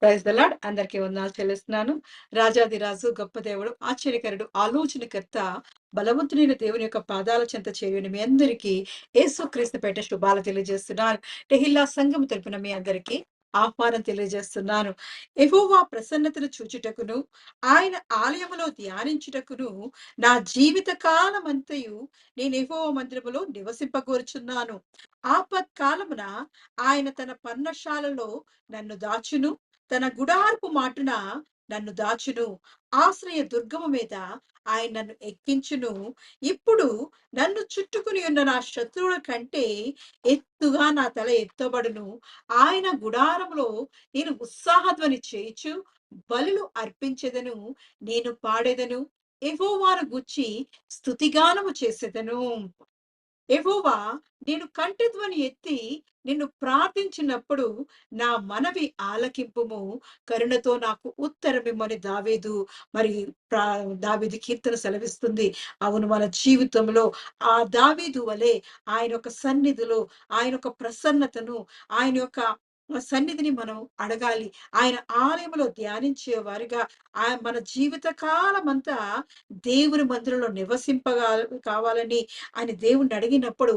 Praise the Lord. అందరికీ వందనాలు చెల్లిస్తున్నాను. రాజాధిరాజు, గొప్ప దేవుడు, ఆశ్చర్యకరుడు, ఆలోచనకర్త, బలవంతుడైన దేవుని యొక్క పాదాల చెంత చేరిన మీ అందరికీ యేసుక్రీస్తు పేట శుభాలు తెలియజేస్తున్నాను. టెహిల్లా సంఘం తరపున మీ అందరికీ ఆహ్వానం తెలియజేస్తున్నాను. యెహోవా ప్రసన్నతను చూచుటకును, ఆయన ఆలయములో ధ్యానించుటకును నా జీవిత కాలమంతయు నేను యెహోవా మందిరములో నివసింపగోరుచున్నాను. ఆపత్కాలమున ఆయన తన పర్ణశాలలో నన్ను దాచును, తన గుడారపు మాటున నన్ను దాచును. ఆశ్రయ దుర్గము మీద ఆయన నన్ను ఎక్కించును. ఇప్పుడు నన్ను చుట్టుకుని ఉన్న నా శత్రువుల కంటే ఎత్తుగా నా తల ఎత్తబడును. ఆయన గుడారములో నేను ఉత్సాహధ్వని చేయుచు బలులు అర్పించెదను. నేను పాడెదను, యెహోవాను గూర్చి స్తుతిగానము చేసెదను. యెహోవా, నేను కంఠధ్వని ఎత్తి నిన్ను ప్రార్థించినప్పుడు నా మనవి ఆలకింపుము. కరుణతో నాకు ఉత్తరమిమ్మని దావీదు మరి దావీదు కీర్తన సెలవిస్తుంది. అవును, మన జీవితంలో ఆ దావీదు వలె ఆయన యొక్క సన్నిధిలో, ఆయన యొక్క ప్రసన్నతను, ఆయన యొక్క సన్నిధిని మనం అడగాలి. ఆయన ఆలయంలో ధ్యానించే వారిగా మన జీవిత కాలం అంతా దేవుని మందిరంలో కావాలని ఆయన దేవుణ్ణి అడిగినప్పుడు,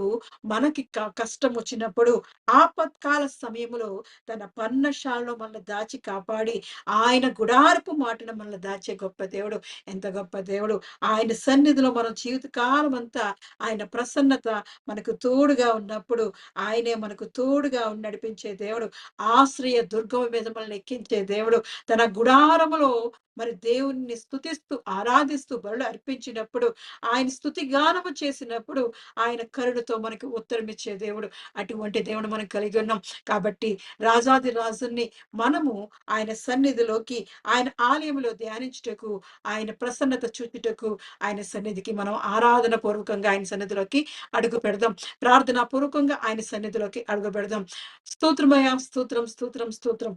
మనకి కష్టం వచ్చినప్పుడు, ఆపత్కాల సమయంలో తన పర్ణశాలలో మనల్ని దాచి కాపాడి, ఆయన గుడారపు మాటను మనల్ని దాచే గొప్ప దేవుడు. ఎంత గొప్ప దేవుడు! ఆయన సన్నిధిలో మనం జీవితకాలం అంతా ఆయన ప్రసన్నత మనకు తోడుగా ఉన్నప్పుడు, ఆయనే మనకు తోడుగా ఉండి నడిపించే దేవుడు. ఆశ్రయ దుర్గము మీద మనల్ని ఎక్కించే దేవుడు. తన గుడారములో మరి దేవుణ్ణి స్తుతిస్తూ ఆరాధిస్తూ బలులు అర్పించినప్పుడు, ఆయన స్తుతి గానము చేసినప్పుడు ఆయన కరుణతో మనకి ఉత్తరం ఇచ్చే దేవుడు. అటువంటి దేవుడు మనం కలిగి ఉన్నాం. కాబట్టి రాజాది రాజుని మనము ఆయన సన్నిధిలోకి, ఆయన ఆలయంలో ధ్యానించుటకు, ఆయన ప్రసన్నత చూచుటకు, ఆయన సన్నిధికి మనం ఆరాధన పూర్వకంగా ఆయన సన్నిధిలోకి అడుగు పెడదాం. ప్రార్థనా పూర్వకంగా ఆయన సన్నిధిలోకి అడుగు పెడదాం. స్తోత్రమయ్యా, స్తోత్రం, స్తోత్రం, స్తోత్రం.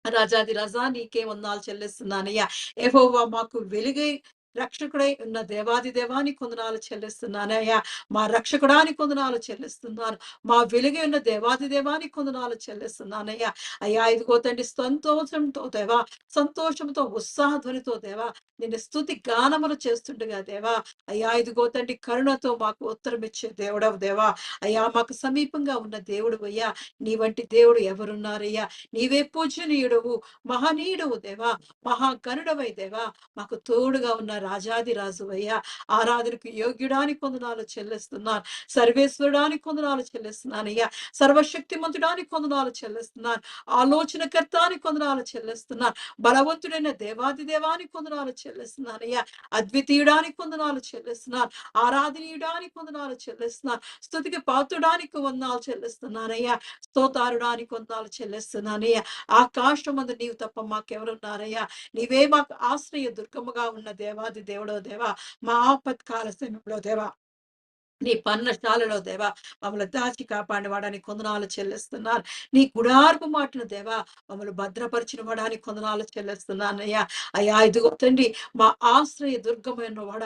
రాజాది రాజా, నీకే వందనాలు చెల్లిస్తున్నానయ్యా. యెహోవా మాకు వెలుగై రక్షకుడై ఉన్న దేవాది దేవానికి వందనాలు చెల్లిస్తున్నానయ్యా. మా రక్షకుడానికి వందనాలు చెల్లిస్తున్నాను. మా వెలుగై ఉన్న దేవాది దేవానికి వందనాలు చెల్లిస్తున్నానయ్యా. అయ్యా, ఇదిగో తండ్రి, సంతోషంతో దేవా, సంతోషంతో ఉత్సాహధ్వనితో దేవా నిన్ను స్తుతి గానములు చేస్తుండగా దేవా, అయ్యా ఇదిగో తండ్రి, కరుణతో మాకు ఉత్తరం ఇచ్చే దేవుడవు దేవా. అయ్యా, మాకు సమీపంగా ఉన్న దేవుడు అయ్యా. నీ వంటి దేవుడు ఎవరున్నారయ్యా? నీవే పూజనీయుడవు, మహనీయుడవు దేవా, మహాగణుడవై దేవా, మాకు తోడుగా ఉన్న రాజాది రాజు అయ్యా. ఆరాధనకు యోగ్యుడానికి వందనాలు చెల్లిస్తున్నాను. సర్వేశ్వరుడానికి వందనాలు చెల్లిస్తున్నానయ్యా. సర్వశక్తిమంతుడానికి వందనాలు చెల్లిస్తున్నాను. ఆలోచనకర్తానికి వందనాలు చెల్లిస్తున్నాను. బలవంతుడైన దేవాది దేవానికి వందనాలు చెల్లిస్తున్నానయ్యా. అద్వితీయుడానికి వందనాలు చెల్లిస్తున్నాను. ఆరాధనీయుడానికి వందనాలు చెల్లిస్తున్నాను. స్తుతికి పాత్రుడానికి వందనాలు చెల్లిస్తున్నానయ్యా. స్తోతారుడానికి వందనాలు చెల్లిస్తున్నానయ్యా. ఆకాశమందు నీవు తప్ప మాకెవరున్నారయ్యా? నీవే మాకు ఆశ్రయ దుర్గముగా ఉన్న దేవాది దేవుడో దేవా, మా ఆపత్కాల సమయంలో దేవా, నీ పర్ణశాలలో దేవా మమ్మల్ని దాచి కాపాడిన వాడానికి కొందనాలు చెల్లిస్తున్నాను. నీ గుడారపు మాటను దేవా మమ్మల్ని భద్రపరిచిన వాడానికి కొందనాలు చెల్లిస్తున్నానయ్యా. అయ్యా ఇదిగో తండ్రి, మా ఆశ్రయ దుర్గమైన వాడ,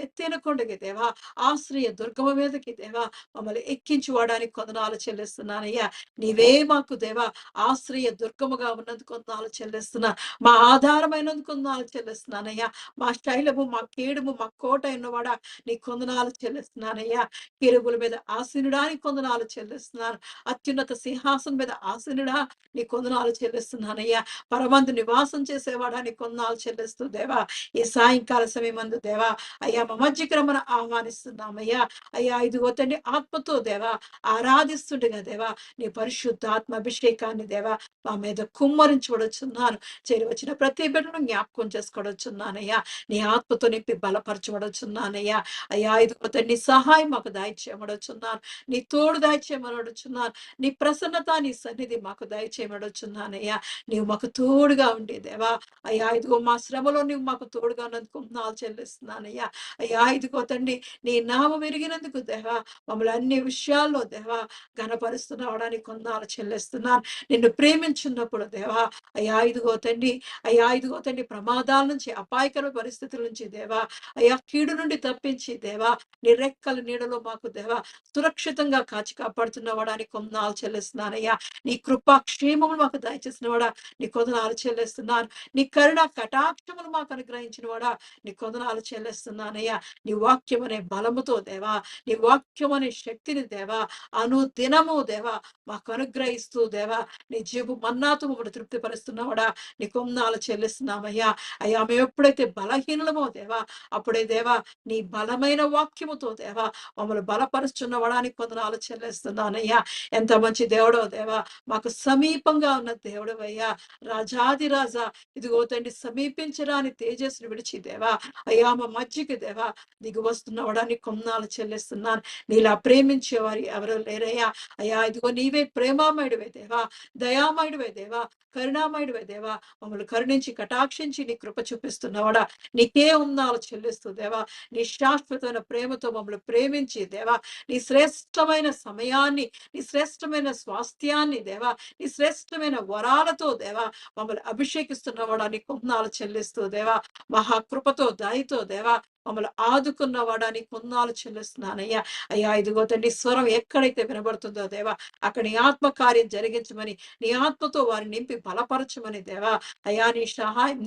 ఎత్తైన కొండకి దేవా, ఆశ్రయ దుర్గమ మీదకి దేవా మమ్మల్ని ఎక్కించి వాడానికి కొందనాలు చెల్లిస్తున్నానయ్యా. నీవే మాకు దేవా ఆశ్రయ దుర్గముగా ఉన్నందుకు కొందనాలు చెల్లిస్తున్నా. మా ఆధారమైనందుకు కొందనాలు చెల్లిస్తున్నానయ్యా. మా శైలము, మా కేడుము, మా కోట అయినవాడ, నీ కొందనాలు చెల్లిస్తున్నానయ్యా. కెరూబుల మీద ఆసీనుడానికి కొందనాలు చెల్లిస్తున్నాను. అత్యున్నత సింహాసనం మీద ఆసీనుడా, నీ కొందనాలు చెల్లిస్తున్నానయ్యా. పరమందు నివాసం చేసేవాడా, నీ కొందనాలు చెల్లిస్తూ దేవా, ఈ సాయంకాల సమయమందు దేవా అయ్యా మా మధ్యకి రమ్మని ఆహ్వానిస్తున్నామయ్యా. అయ్యా ఇదిగో తండ్రి, ఆత్మతో దేవా ఆరాధిస్తుండగా దేవా నీ పరిశుద్ధాత్మ అభిషేకాన్ని దేవా మా మీద కుమ్మరించబడుచున్నాను. చేరి వచ్చిన ప్రతి బిడ్డను జ్ఞాపకం చేసుకోవచ్చున్నానయ్యా. నీ ఆత్మతో నింపి బలపరచబడుచున్నానయ్యా. అయ్యా ఇదిగో తండ్రి, నీ సహాయం మాకు దయచేయమడుచున్నాను. నీ తోడు దయచేయమనడుచున్నాను. నీ ప్రసన్నత, నీ సన్నిధి మాకు దయచేయమడుచున్నానయ్యా. నీవు మాకు తోడుగా ఉండే దేవా. అయ్యా ఇదిగో మా శ్రమలో నువ్వు మాకు తోడుగా ఉన్నందుకు వందనాలు చెల్లిస్తున్నానయ్యా. అయ్యా ఇదిగో తండ్రి, నీ నామం ఎరిగినందుకు దేవా మమ్మల్ని అన్ని విషయాల్లో దేవా ఘనపరుస్తున్నావడానికి వందనాలు చెల్లిస్తున్నాను. నిన్ను ప్రేమించున్నప్పుడు దేవా అయ్యా ఇదిగో తండ్రి, అయ్యా ఇదిగో తండ్రి, ప్రమాదాల నుంచి, అపాయకర పరిస్థితుల నుంచి దేవా, అయ్యా కీడు నుండి తప్పించి దేవా నీ రెక్కల నీడలో మాకు దేవా సురక్షితంగా కాచి కాపాడుతున్నవాడా కొందనాలు చెల్లిస్తున్నానయ్యా. నీ కృపా క్షేమములు మాకు దయచేసినవాడా నీ కొందనాలు చెల్లిస్తున్నాను. నీ కరుణ కటాక్షములు మాకు అనుగ్రహించినవాడా నీ కొందనాలు చెల్లిస్తున్నానయ్యా. నీ వాక్యం అనే బలముతో దేవా, నీ వాక్యం అనే శక్తిని దేవా అనుదినము దేవా మాకు అనుగ్రహిస్తూ దేవా నీ జీవు మన్నాతో మమ్మల్ని తృప్తిపరుస్తున్నవాడా నీ కొందనాలు చెల్లిస్తున్నామయ్యా. అయ్యా మేము ఎప్పుడైతే బలహీనులమో దేవా అప్పుడే దేవా నీ బలమైన వాక్యముతో దేవా మమ్మల్ని బలపరుచున్నవడానికి కొందనాలు చెల్లిస్తున్నానయ్యా. ఎంత మంచి దేవుడో దేవా, మాకు సమీపంగా ఉన్న దేవుడవయ్యా. రాజాది రాజా ఇదిగో తండ్రి సమీపించరాని తేజస్సును విడిచి దేవా అయ్యా మా మధ్యకి దేవా దిగి వస్తున్నవడానికి కొందనాలు చెల్లిస్తున్నాను. నీలా ప్రేమించేవారు ఎవరు లేరయ్యా. అయ్యా ఇదిగో నీవే ప్రేమామయుడివే దేవా, దయామయుడివే దేవా, కరుణామయుడివే దేవా, మమ్మల్ని కరుణించి కటాక్షించి నీ కృప చూపిస్తున్నవాడా నీకే ఉందాలు చెల్లిస్తూ దేవా నీ శాశ్వతమైన ప్రేమతో మమ్మల్ని ప్రేమించి దేవా నీ శ్రేష్టమైన సమయాన్ని, నీ శ్రేష్టమైన స్వాస్థ్యాన్ని దేవా నీ శ్రేష్టమైన వరాలతో దేవా మమ్మల్ని అభిషేకిస్తున్నవాడా నీ కొందనాలు చెల్లిస్తూ దేవా మహాకృపతో దయతో దేవా మమ్మల్ని ఆదుకున్నవాడా నీ కొందనాలు చెల్లిస్తున్నానయ్యా. అయ్యా ఇదిగో తండ్రి స్వరం ఎక్కడైతే వినబడుతుందో దేవా అక్కడ నీ ఆత్మకార్యం జరిగించమని, నీ ఆత్మతో వారిని నింపి బలపరచమని దేవా అయ్యా నీ సహాయం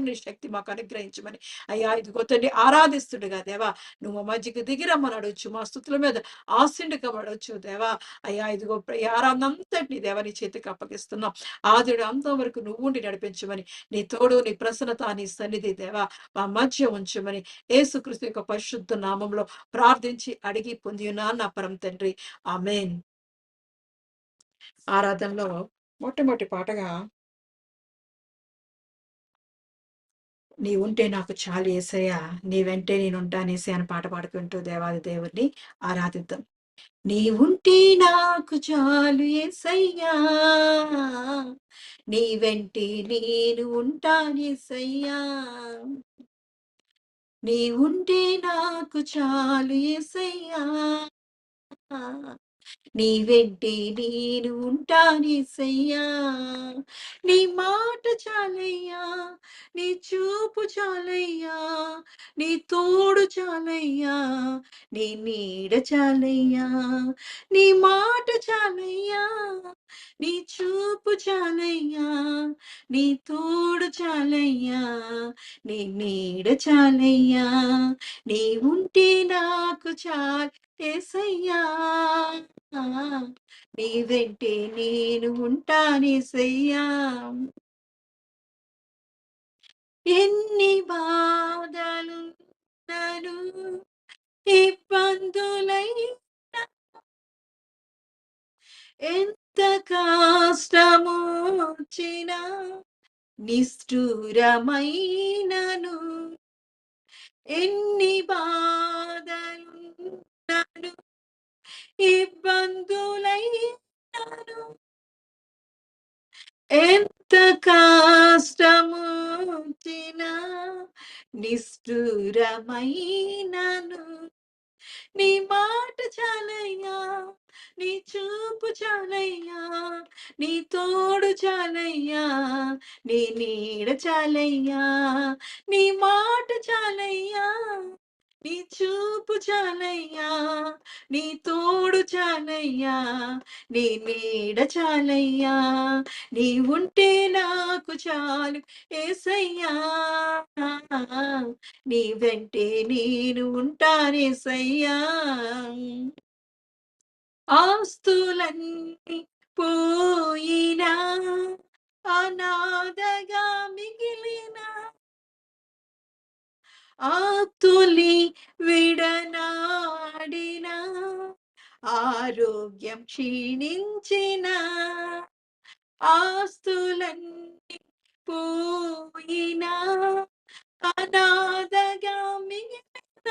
నీ శక్తి మాకు అనుగ్రహించమని అయ్యా ఇదిగో తండ్రి ఆరాధిస్తుడుగా దేవా నువ్వు మా మధ్యకి దిగిరమ్మని అడవచ్చు, మా స్థుతుల మీద ఆశీనుకమడవచ్చు దేవా. అయ్యా ఇదిగో ఆరాధనంతటిని దేవా నీ చేతికి అప్పగిస్తున్నాం. ఆదిడు అంతం వరకు నువ్వు ఉండి నడిపించమని, నీ తోడు నీ ప్రసన్నత నీ సన్నిధి దేవా మా మధ్య ఉంచమని యేసుక్రీస్తు యొక్క పరిశుద్ధ నామంలో ప్రార్థించి అడిగి పొంది ఉన్నాను నా పరమ తండ్రి. ఆమేన్. ఆరాధనలో మొట్టమొదటి పాటగా నీ ఉంటే నాకు చాలు యేసయ్యా, నీ వెంటే నేనుంటానేసి అని పాట పాడుకుంటూ దేవాది దేవుణ్ణి ఆరాధిద్దాం. నీ ఉంటే నాకు చాలు యేసయ్యా, నీ వెంటే నేను ఉంటానేసయ్యా. నీ ఉంటే నాకు చాలు యేసయ్యా, నీ వెంటే నేను ఉంటానేసయ్యా. నీ మాట చాలయ్యా, నీ చూపు చాలయ్యా, నీ తోడు చాలయ్యా, నీ నీడ చాలయ్యా. నీ మాట చాలయ్యా, నీ చూపు చాలయ్యా, నీ తోడు చాలయ్యా, నీ నీడ చాలయ్యా. నీ ఉంటే నాకు చాలు యేసయ్యా, నీ వెంటే నేను ఉంటానేసయ్యా. ఎన్ని బాధలున్నను ఇబ్బందులైనా, ఎంత కష్టమొచ్చినా నిష్ఠురమైనను, ఎన్ని బాధలున్నను ఇబ్బందులైనను, ఎంత కష్టమొచ్చినా నిష్ఠురమైనను, నీ మాట చాలయ్యా, నీ చూపు చాలయ్యా, నీ తోడు చాలయ్యా, నీ నీడ చాలయ్యా. నీ మాట చాలయ్యా, నీ చూపు చాలయ్యా, నీ తోడు చాలయ్యా, నీ నీడ చాలయ్యా. నీ ఉంటే నాకు చాలు యేసయ్యా, నీ వెంటే నేను ఉంటానేసయ్యా. ఆస్తులన్నీ పోయినా, అనాథగా మిగిలిన, ఆతులి విడనాడిన, ఆరోగ్యం క్షీణించిన, ఆస్తులన్నీ పోయినా, అనాథగా మిగిలిన,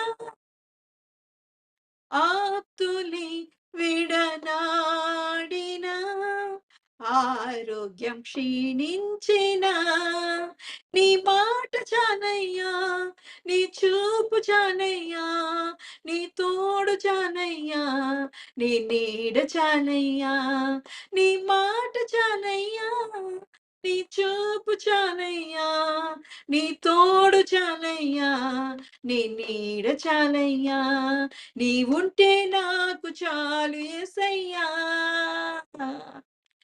ఆప్తులి విడనాడిన, ఆరోగ్యం క్షీణించిన, నీ మాట చాలయ్యా, నీ చూపు చాలయ్యా, నీ తోడు చాలయ్యా, నీ నీడ చాలయ్యా. నీ మాట చాలయ్యా, నీ చూపు చాలయ్యా, నీ తోడు చాలయ్యా, నీ నీడ చాలయ్యా, నీవుంటే నాకు చాలు యేసయ్యా.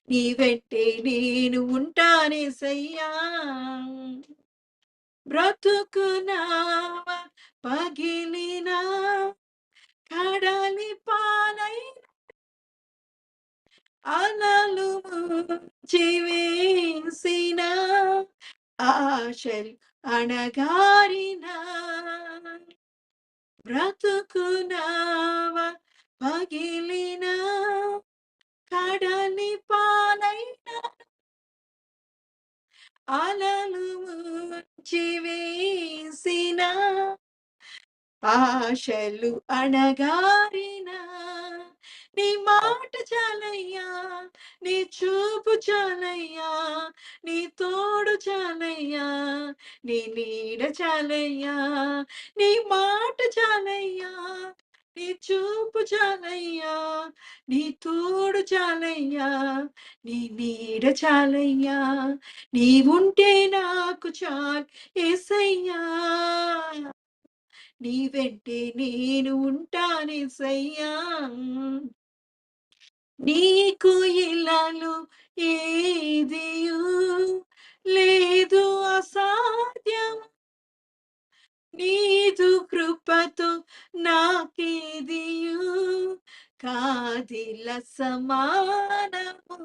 నీ వెంటే నేను ఉంటానేసయ్యా. బ్రతుకునావ పగిలినా కడలి పాలైన అలలు ముంచివేసిన ఆశలు అణగారిన బ్రతుకునావ పగిలిన కడలి పాలైన అలలు ముంచివేసిన ఆశలు అణగారిన నీ మాట చాలయ్యా, నీ చూపు చాలయ్యా, నీ తోడు చాలయ్యా, నీ నీడ చాలయ్యా, నీ మాట చాలయ్యా, నీ చూపు చాలయ్యా, నీ తోడు చాలయ్యా, నీ నీడ చాలయ్యా, నీవుంటే నాకు చాలు యేసయ్యా. నీ వెంటే నేను ఉంటానేసయ్యా. నీకు ఇలాలు ఏదియు లేదు అసాధ్యం, నీదు కృపతో నాకేదియు కాదిల సమానము.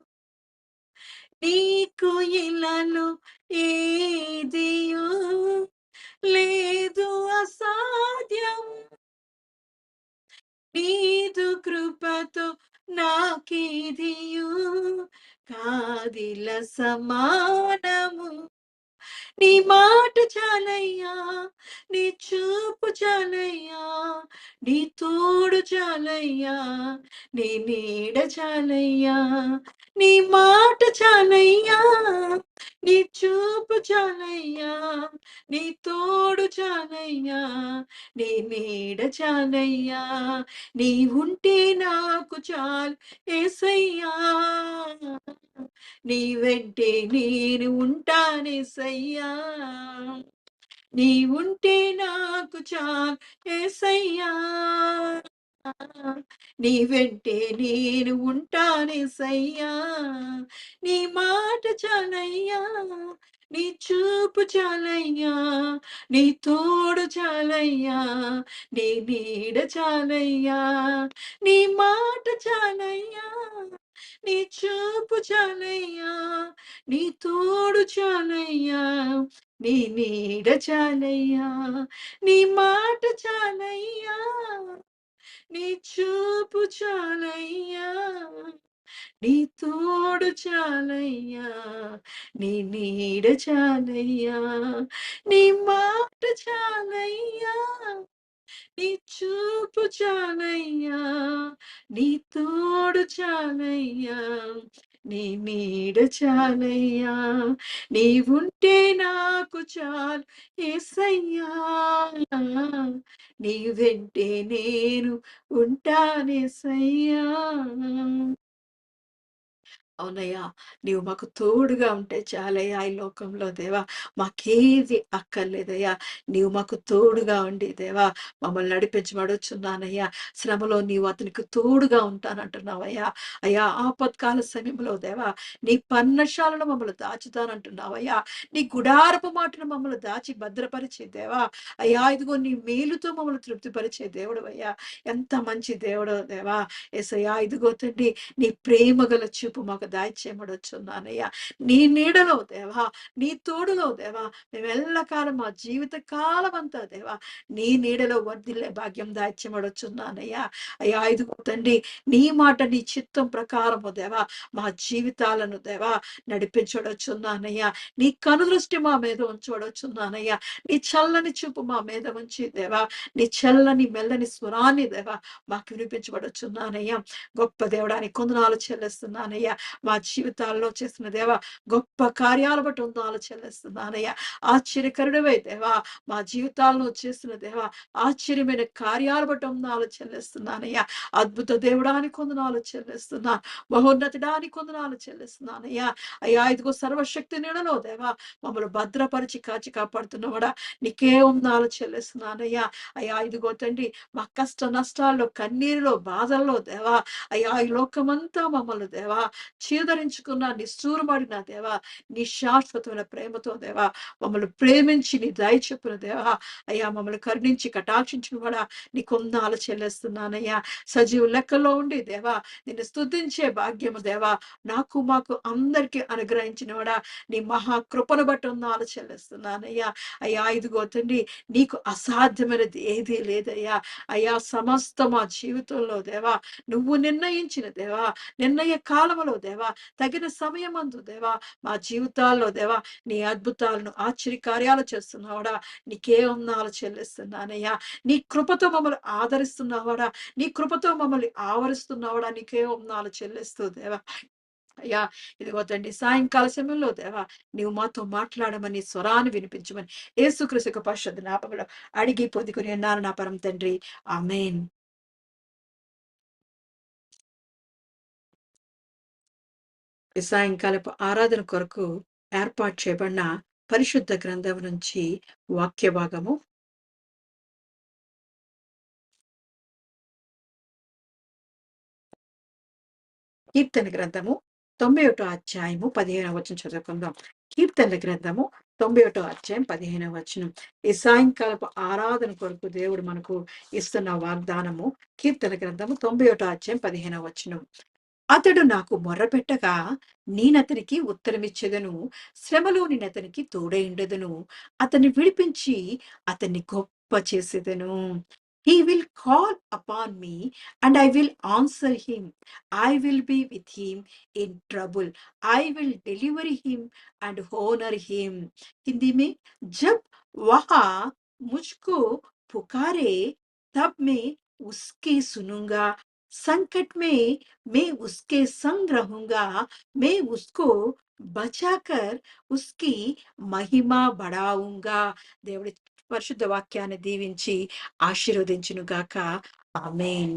నీకు ఇలాలు ఏదియు లేదు అసాధ్యం, నీదు కృపతో నాకేదియు కాదిల సమానము. నీ మాట చాలయ్యా, నీ చూపు చాలయ్యా, నీ తోడు చాలయ్యా, నీ నీడ చాలయ్యా, నీ మాట చాలయ్యా, నీ చూపు చాలయ్యా, నీ తోడు చాలయ్యా, నీ నీడ చాలయ్యా, నీ ఉంటే నాకు చాలు యేసయ్యా. నీ వెంటే నేను ఉంటానేసయ్యా. నీ ఉంటే నాకు చాలు యేసయ్యా. నీ వెంటే నేను ఉంటానేసయ్యా. నీ మాట చాలయ్యా, నీ చూపు చాలయ్యా, నీ తోడు చాలయ్యా, నీ నీడ చాలయ్యా, నీ మాట చాలయ్యా, నీ చూపు చాలయ్యా, నీ తోడు చాలయ్యా, నీ నీడ చాలయ్యా, నీ మాట చాలయ్యా, నీ చూపు చాలయ్యా, నీ తోడు చాలయ్యా, నీ నీడ చాలయ్యా, నీ మాట చాలయ్యా, నీ చూపు చాలయ్యా, నీ తోడు చాలయ్యా, నీ నీడ చాలయ్యా, నీవుంటే నాకు చాలు యేసయ్యా. నీ వెంటే నేను ఉంటానేసయ్యా. అవునయ్యా! నీవు మాకు తోడుగా ఉంటే చాలయ్యా ఈ లోకంలో దేవా! మాకేది అక్కర్లేదయ్యా! నీవు మాకు తోడుగా ఉండి దేవా! మమ్మల్ని నడిపించబడుచున్నానయ్యా. శ్రమలో నీవు అతనికి తోడుగా ఉంటానంటున్నావయ్యా. అయ్యా! ఆపత్కాల సమయంలో దేవా! నీ పర్ణశాలలో మమ్మల్ని దాచుతానంటున్నావయ్యా. నీ గుడారపు మాటను మమ్మల్ని దాచి భద్రపరిచే దేవా! అయ్యా! ఇదిగో నీ మేలుతో మమ్మల్ని తృప్తిపరిచే దేవుడవయ్యా. ఎంత మంచి దేవుడో దేవా! యేసయ్యా! ఇదిగో తండ్రి నీ ప్రేమ గల చూపు మాకు దాయిచేయమనొచ్చున్నానయ్యా. నీ నీడలో దేవా, నీ తోడులో దేవా, మేము ఎల్లకాలం మా జీవిత కాలమంతా దేవా, నీ నీడలో వర్ధిల్లే భాగ్యం దాయిచేయమనొచ్చున్నానయ్యా. అయ్యా ఇదిగో తండ్రి, నీ మాట నీ చిత్తం ప్రకారము దేవా, మా జీవితాలను దేవా నడిపించడొచ్చున్నానయ్యా. నీ కనుదృష్టి మా మీద ఉంచబడొచ్చున్నానయ్యా. నీ చల్లని చూపు మా మీద ఉంచి దేవా, నీ చల్లని మెల్లని స్వరాన్ని దేవా మాకు వినిపించబడొచ్చున్నానయ్యా. గొప్ప దేవుడా నీకు వందనాలు చెల్లిస్తున్నానయ్యా. మా జీవితాల్లో చేసిన దేవా గొప్ప కార్యాలు బట్టి వందనాలు చెల్లిస్తున్నానయ్యా. ఆశ్చర్యకరుడవే దేవా, మా జీవితాల్లో చేసిన దేవా ఆశ్చర్యమైన కార్యాలు బట్టి వందనాలు చెల్లిస్తున్నానయ్యా. అద్భుత దేవుడానికి వందనాలు చెల్లిస్తున్నా, మహోన్నతుడానికి వందనాలు చెల్లిస్తున్నానయ్యా. అయ్యా ఇదిగో సర్వశక్తి నీడలో దేవా మమ్మల్ని భద్రపరిచి కాచి కాపాడుతున్నవాడా నీకే వందనాలు చెల్లిస్తున్నానయ్యా. అయ్యా ఇదిగో తండ్రి మా కష్ట నష్టాల్లో, కన్నీరులో, బాధల్లో దేవా అయ్యా ఈ లోకమంతా మమ్మల్ని దేవా చీదరించుకున్న నిష్ఠూరపడిన దేవా నీ శాశ్వతమైన ప్రేమతో దేవా మమ్మల్ని ప్రేమించి నీ దయ చెప్పున దేవా అయ్యా మమ్మల్ని కరుణించి కటాక్షించిన కూడా నీ కొందాలు చెల్లిస్తున్నానయ్యా. సజీవు లెక్కలో ఉండి దేవా నిన్ను స్తుతించే భాగ్యము దేవా నాకు మాకు అందరికీ అనుగ్రహించిన కూడా నీ మహా కృపను బట్టి వందనాలు చెల్లిస్తున్నానయ్యా. అయ్యా ఇదిగో తండ్రి నీకు అసాధ్యమైనది ఏదీ లేదయ్యా. అయ్యా సమస్త మా జీవితంలో దేవా నువ్వు నిర్ణయించిన దేవా నిర్ణయ కాలములో దేవా తగిన సమయమందు దేవా మా జీవితాల్లో దేవా నీ అద్భుతాలను ఆశ్చర్యకార్యాలు చేస్తున్నావాడా నీకే వందనాలు చెల్లిస్తున్నానయ్యా. నీ కృపతో మమ్మల్ని ఆదరిస్తున్నావాడా, నీ కృపతో మమ్మల్ని ఆవరిస్తున్నావాడా నీకే వందనాలు చెల్లిస్తూ దేవా అయ్యా ఇదిగో తండ్రి సాయంకాల సమయంలో దేవా నీవు మాతో మాట్లాడమని స్వరాన్ని వినిపించమని యేసుక్రీస్తు పరిశుద్ధ నామములో అడిగి పొందుకుని అన్నారు నా పరమ తండ్రి, ఆమేన్. ఈ సాయంకాలపు ఆరాధన కొరకు ఏర్పాటు చేయబడిన పరిశుద్ధ గ్రంథం నుంచి వాక్య భాగము కీర్తన గ్రంథము 91వ అధ్యాయము 15వ వచనం చదువుకుందాం. కీర్తన గ్రంథము 91వ అధ్యాయం 15వ వచనం. ఈ సాయంకాలపు ఆరాధన కొరకు దేవుడు మనకు ఇస్తున్న వాగ్దానము కీర్తన గ్రంథము 91వ అధ్యాయం 15వ వచనం. అతడు నాకు మొర్రపెట్టగా నేనతనికి ఉత్తరమిచ్చెదను, శ్రమలో నేనతనికి తోడైండెదను, అతన్ని విడిపించి అతన్ని గొప్ప చేసేదను. He will call upon me and I will answer him. I will be with him in trouble. I will deliver him and honor him. Hindi में जब वह मुझको पुकारे तब मैं उसके सुनूंगा, संकट में मैं उसके संग रहूंगा, मैं उसको बचाकर उसकी महिमा बढ़ाऊंगा. దేవుడి పరిశుద్ధ వాక్యాన్ని దీవించి ఆశీర్వదించును గాక, ఆమేన్.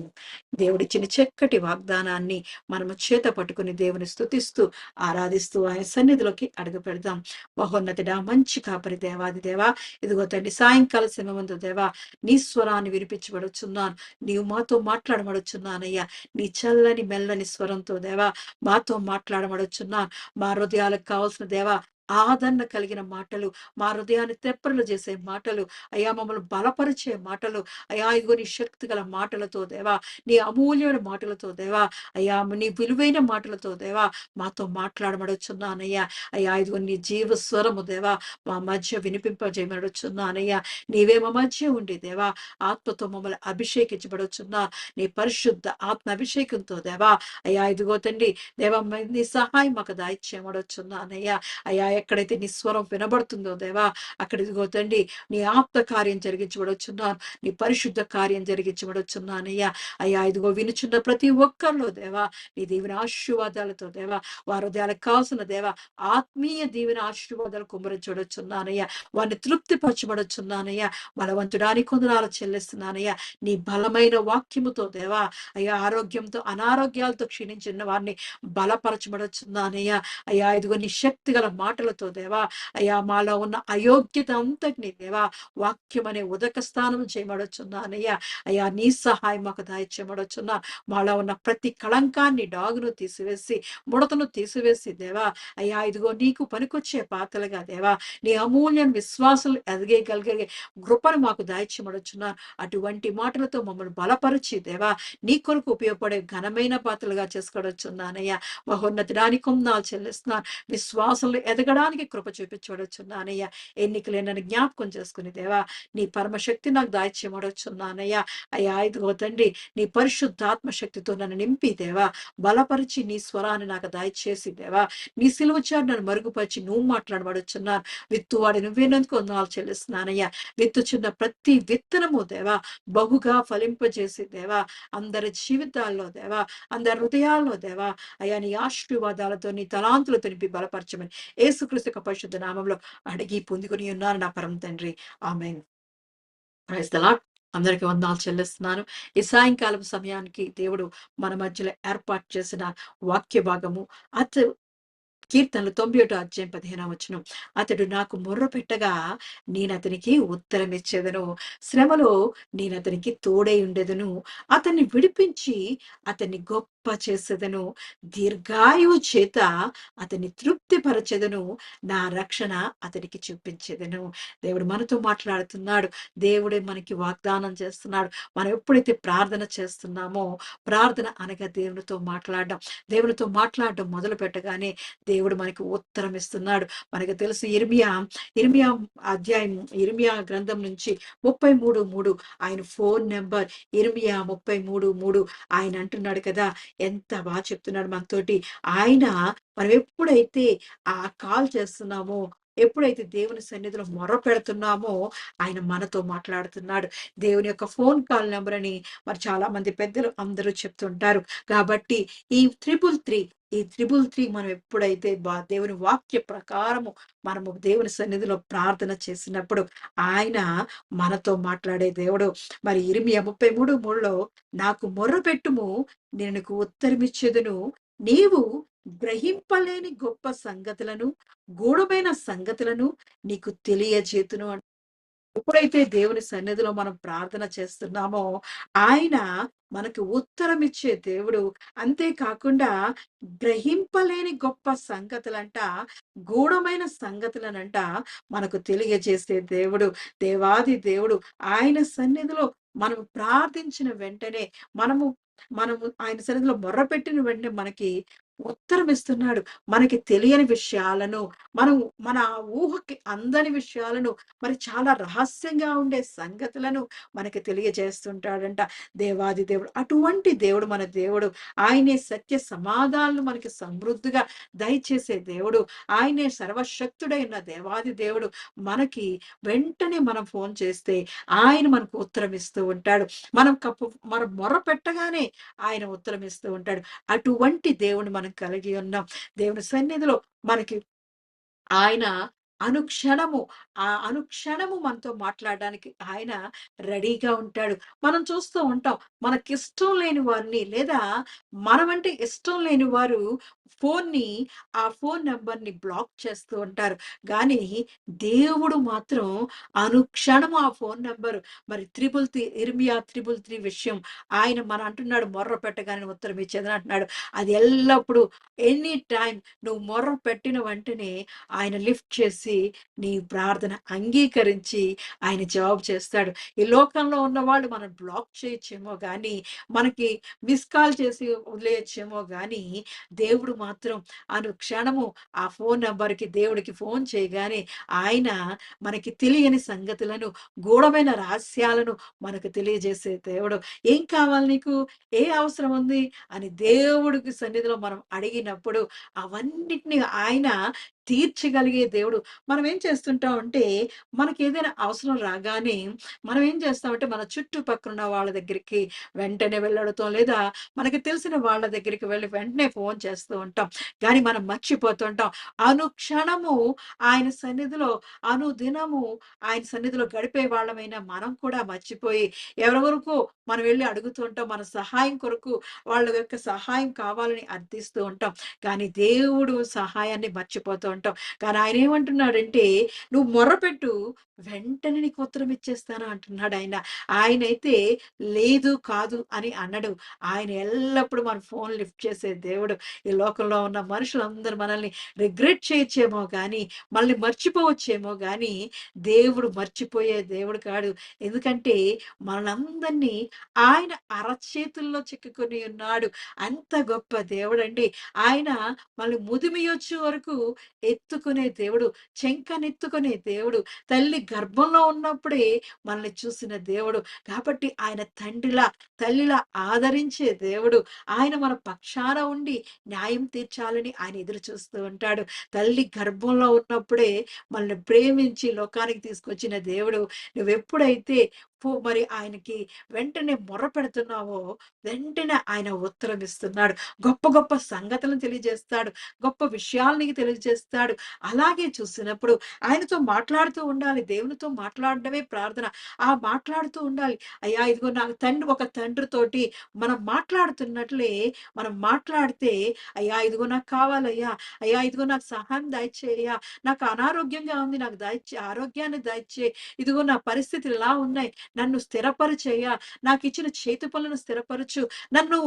దేవుడిచ్చిన చక్కటి వాగ్దానాన్ని మనము చేత పట్టుకుని దేవుని స్తుతిస్తూ ఆరాధిస్తూ ఆయన సన్నిధిలోకి అడుగు పెడదాం. మహోన్నతుడా, మంచి కాపరి దేవాది దేవా, ఇదిగో తండ్రి సాయంకాల సమయమందు దేవా నీ స్వరాన్ని వినిపించబడుచున్నాను, నీవు మాతో మాట్లాడబడుచున్నానయ్యా. నీ చల్లని మెల్లని స్వరంతో దేవా మాతో మాట్లాడబడుచున్నాను. మా హృదయాలకు కావాల్సిన దేవా ఆదరణ కలిగిన మాటలు, మా హృదయాన్ని తెప్పరలు చేసే మాటలు, అయ్యా మమ్మల్ని బలపరిచే మాటలు, అయ్యా ఇగో నీ శక్తి గల మాటలతో దేవా, నీ అమూల్యమైన మాటలతో దేవా, అయ్యా నీ విలువైన మాటలతో దేవా మాతో మాట్లాడమడుచున్నానయ్యా. అయ్యా ఇదిగో నీ జీవ స్వరము దేవా మా మధ్య వినిపింపజేయమడుచున్నానయ్యా. నీవే మా మధ్య ఉండి దేవా ఆత్మతో మమ్మల్ని అభిషేకించబడుచున్నా, నీ పరిశుద్ధ ఆత్మ అభిషేకంతో దేవా అయ్యా ఇదిగో తండ్రి దేవా నీ సహాయం మాకు దాయిచ్చేయమడుచున్నానయ్యా. అయ్యా ఎక్కడైతే నీ స్వరం వినబడుతుందో దేవా అక్కడ ఇదిగో తండ్రి నీ ఆప్త కార్యం జరిగించబడుచున్నాను, నీ పరిశుద్ధ కార్యం జరిగించబడుచున్నానయ్యా. అయ్యా ఇదిగో వినుచున్న ప్రతి ఒక్కరిలో దేవా నీ దీవెన ఆశీర్వాదాలతో దేవా వారి హృదయాలకు కావాల్సిన దేవా ఆత్మీయ దీవెన ఆశీర్వాదాలు కుమ్మరించబడుచున్నానయ్యా. వారిని తృప్తిపరచబడుచున్నానయ్యా. బలవంతుడానికి కొందనాలు చెల్లిస్తున్నానయ్యా. నీ బలమైన వాక్యముతో దేవా అయ్యా ఆరోగ్యంతో అనారోగ్యాలతో క్షీణించిన వారిని బలపరచబడుచున్నానయ్యా. అయ్యా ఇదిగో నీ శక్తి గల మాటలతో దేవా అయ్యా మాలో ఉన్న అయోగ్యత అంతటిని దేవా వాక్యం అనే ఉదక స్థానం చేయబడుచున్నానయ్యా. అయ్యా నీ సహాయం మాకు దాయిచ్చేయబడుచున్నా. మాలో ఉన్న ప్రతి కళంకాన్ని డాగును తీసివేసి ముడతను తీసివేసి దేవా అయ్యా ఇదిగో నీకు పనికొచ్చే పాత్రలుగా దేవా నీ అమూల్య విశ్వాసాలు ఎదగగలిగే కృపను మాకు దాయిచ్చేయబడుచున్నా. అటువంటి మాటలతో మమ్మల్ని బలపరిచి దేవా నీ కొరకు ఉపయోగపడే ఘనమైన పాత్రలుగా చేసుకోవచ్చున్నానయ్యా. మహోన్నతుడానికి కొందనాలు చెల్లిస్తున్నాను. విశ్వాసంలో ఎదగ ఎదగడానికి కృప చూపించబడుచున్నానయ్యా. ఎన్నికలే నన్ను జ్ఞాపకం చేసుకుని దేవా, నీ పరమశక్తి నాకు దాయిచ్చేయబడుచున్నానయ్యా. అయ్యా ఇదిగో తండ్రి, నీ పరిశుద్ధాత్మ శక్తితో నన్ను నింపి దేవా, బలపరిచి నీ స్వరాన్ని నాకు దయచేసి దేవా, నీ సిలువ చాటు నన్ను మరుగుపరిచి నువ్వు మాట్లాడబడుచున్నాను. విత్తువాడి నువ్వేనందుకు వందనాలు చెల్లిస్తున్నానయ్యా. విత్తుచున్న ప్రతి విత్తనము దేవా బహుగా ఫలింపజేసి దేవా, అందరి జీవితాల్లో దేవా, అందరి హృదయాల్లో దేవా, అయ్యా నీ ఆశీర్వాదాలతో నీ తలాంతులతో నింపి బలపరచమని యేసుక్రీస్తు యొక్క పరిశుద్ధ నామంలో అడిగి పొందుకుని ఉన్నాను నా పరమ తండ్రి. ఆమేన్. Praise the Lord. అందరికీ వందనాలు చెల్లిస్తున్నాను. ఈ సాయంకాలం సమయానికి దేవుడు మన మధ్యలో ఏర్పాటు చేసిన వాక్య భాగము అత కీర్తనలు 91 అధ్యాయం 15వ వచనం. అతడు నాకు మొర్ర పెట్టగా నేను అతనికి ఉత్తరం ఇచ్చేదను. శ్రమలో నేను అతనికి తోడై ఉండెదను. అతన్ని విడిపించి అతన్ని గొప్ప చేసేదను. దీర్ఘాయువు చేత అతన్ని తృప్తిపరచెదను. నా రక్షణ అతనికి చూపించేదను. దేవుడు మనతో మాట్లాడుతున్నాడు. దేవుడే మనకి వాగ్దానం చేస్తున్నాడు. మనం ఎప్పుడైతే ప్రార్థన చేస్తున్నామో, ప్రార్థన అనగా దేవునితో మాట్లాడడం, దేవునితో మాట్లాడడం మొదలు పెట్టగానే దేవుడు మనకి ఉత్తరం ఇస్తున్నాడు. మనకు తెలుసు ఇర్మియా అధ్యాయం, ఇర్మియా గ్రంథం నుంచి 33:3 ఆయన ఫోన్ నెంబర్ ఇర్మియా 33:3 ఆయన అంటున్నాడు కదా, ఎంత బాగా చెప్తున్నాడు మనతోటి. ఆయన మనం ఎప్పుడైతే ఆ కాల్ చేస్తున్నామో, ఎప్పుడైతే దేవుని సన్నిధిలో మొర్ర పెడుతున్నామో ఆయన మనతో మాట్లాడుతున్నాడు. దేవుని యొక్క ఫోన్ కాల్ నెంబర్ అని మరి చాలా మంది పెద్దలు అందరూ చెప్తుంటారు. కాబట్టి ఈ 333 మనం ఎప్పుడైతే దేవుని వాక్య ప్రకారము మనము దేవుని సన్నిధిలో ప్రార్థన చేసినప్పుడు ఆయన మనతో మాట్లాడే దేవుడు. మరి ఇర్మియా 33:3లో నాకు మొర్ర పెట్టుము, నేను నీకు ఉత్తరమిచ్చేదను, నీవు గ్రహింపలేని గొప్ప సంగతులను, గూఢమైన సంగతులను నీకు తెలియజేతును. ఎప్పుడైతే దేవుని సన్నిధిలో మనం ప్రార్థన చేస్తున్నామో ఆయన మనకు ఉత్తరం ఇచ్చే దేవుడు. అంతేకాకుండా గ్రహింపలేని గొప్ప సంగతులంట, గూఢమైన సంగతులనంట మనకు తెలియజేసే దేవుడు. దేవాది దేవుడు ఆయన సన్నిధిలో మనం ప్రార్థించిన వెంటనే, మనము మనము ఆయన సన్నిధిలో మొర్రపెట్టిన వెంటనే మనకి ఉత్తరం ఇస్తున్నాడు. మనకి తెలియని విషయాలను, మనం మన ఊహకి అందని విషయాలను, మరి చాలా రహస్యంగా ఉండే సంగతులను మనకి తెలియజేస్తుంటాడంట దేవాది దేవుడు. అటువంటి దేవుడు మన దేవుడు. ఆయనే సత్య సమాధానాలు మనకి సమృద్ధిగా దయచేసే దేవుడు. ఆయనే సర్వశక్తుడైన దేవాది దేవుడు. మనకి వెంటనే మనం ఫోన్ చేస్తే ఆయన మనకు ఉత్తరం ఇస్తూ ఉంటాడు. మనం మొర్ర పెట్టగానే ఆయన ఉత్తరం ఇస్తూ ఉంటాడు. అటువంటి దేవుని మనం కలిగి ఉన్నాం. దేవుని సన్నిధిలో మనకి ఆయన అనుక్షణము అనుక్షణము మనతో మాట్లాడడానికి ఆయన రెడీగా ఉంటాడు. మనం చూస్తూ ఉంటాం. మనకిష్టం లేని వారిని, లేదా మనమంటే ఇష్టం లేని వారు ఆ ఫోన్ నంబర్‌ని బ్లాక్ చేస్తూ ఉంటారు. గానీ దేవుడు మాత్రం అనుక్షణం ఆ ఫోన్ నంబర్ మరి ఇర్మియా 333 విషయం ఆయన అంటున్నాడు, మొర్ర పెట్టగానే ఉత్తరం ఇచ్చేదని అంటున్నాడు. అది ఎల్లప్పుడూ ఎనీ టైమ్ నువ్వు మొర్ర పెట్టిన వెంటనే ఆయన లిఫ్ట్ చేసి నీ ప్రార్థన అంగీకరించి ఆయన జవాబు చేస్తాడు. ఈ లోకంలో ఉన్న వాళ్ళు మనం బ్లాక్ చేయొచ్చేమో గానీ, మనకి మిస్ కాల్ చేసి వదిలేయచ్చేమో గానీ, దేవుడు మాత్రం అనుక్షణము ఆ ఫోన్ నంబర్‌కి దేవుడికి ఫోన్ చేయగానే ఆయన మనకి తెలియని సంగతులను, గూఢమైన రహస్యాలను మనకు తెలియజేసే దేవుడు. ఏం కావాలి నీకు? ఏ అవసరం ఉంది? అని దేవుడికి సన్నిధిలో మనం అడిగినప్పుడు అవన్నిటిని ఆయన తీర్చగలిగే దేవుడు. మనం ఏం చేస్తుంటాం అంటే, మనకేదైనా అవసరం రాగానే మనం ఏం చేస్తామంటే, మన చుట్టుపక్కల ఉన్న వాళ్ళ దగ్గరికి వెంటనే వెళ్ళడతో, లేదా మనకి తెలిసిన వాళ్ళ దగ్గరికి వెళ్ళి వెంటనే ఫోన్ చేస్తూ ఉంటాం. కానీ మనం మర్చిపోతుంటాం. అనుక్షణము ఆయన సన్నిధిలో, అనుదినము ఆయన సన్నిధిలో గడిపే వాళ్ళమైన మనం కూడా మర్చిపోయి, ఎవరెవరికో మనం వెళ్లి అడుగుతూ ఉంటాం. మన సహాయం కొరకు వాళ్ళ యొక్క సహాయం కావాలని అర్థిస్తూ ఉంటాం. కానీ దేవుడు సహాయాన్ని మర్చిపోతూ ఉంటాం. కానీ ఆయన ఏమంటున్నాడంటే, నువ్వు మొర్రపెట్టు, వెంటనే నీకు ఉత్తరం ఇచ్చేస్తాను అంటున్నాడు ఆయన. ఆయనైతే లేదు, కాదు అని అనడు. ఆయన ఎల్లప్పుడూ మన ఫోన్ లిఫ్ట్ చేసే దేవుడు. ఈ లోకంలో ఉన్న మనుషులందరూ మనల్ని రిగ్రెట్ చేయొచ్చేమో గానీ, మనల్ని మర్చిపోవచ్చేమో గానీ, దేవుడు మర్చిపోయే దేవుడు కాడు. ఎందుకంటే మనందరినీ ఆయన అరచేతుల్లో చిక్కుకొని ఉన్నాడు. అంత గొప్ప దేవుడండి. ఆయన మనల్ని ముదిమియొచ్చు వరకు ఎత్తుకునే దేవుడు, చెంకనెత్తుకునే దేవుడు, తల్లి గర్భంలో ఉన్నప్పుడే మనల్ని చూసిన దేవుడు. కాబట్టి ఆయన తండ్రిలా, తల్లిలా ఆదరించే దేవుడు. ఆయన మన పక్షాన ఉండి న్యాయం తీర్చాలని ఆయన ఎదురు చూస్తూ ఉంటాడు. తల్లి గర్భంలో ఉన్నప్పుడే మనల్ని ప్రేమించి లోకానికి తీసుకొచ్చిన దేవుడు. నువ్వెప్పుడైతే మరి ఆయనకి వెంటనే మొర్ర పెడుతున్నావో, వెంటనే ఆయన ఉత్తరం ఇస్తున్నాడు. గొప్ప గొప్ప సంగతులను తెలియజేస్తాడు. గొప్ప విషయాలు నీకు తెలియజేస్తాడు. అలాగే చూసినప్పుడు ఆయనతో మాట్లాడుతూ ఉండాలి. దేవునితో మాట్లాడడమే ప్రార్థన. ఆ మాట్లాడుతూ ఉండాలి. అయ్యా ఇదిగో నాకు ఒక తండ్రితోటి మనం మాట్లాడుతున్నట్లే మనం మాట్లాడితే, అయ్యా ఇదిగో నాకు కావాలయ్యా, అయ్యా ఇదిగో నాకు సహాయం దయచేయ్యా, నాకు అనారోగ్యంగా ఉంది, నాకు ఆరోగ్యాన్ని దయచే, ఇదిగో నా పరిస్థితులు ఇలా ఉన్నాయి, నన్ను స్థిరపరిచయ్యా, నాకు ఇచ్చిన చేతి పనులను స్థిరపరచు, నన్ను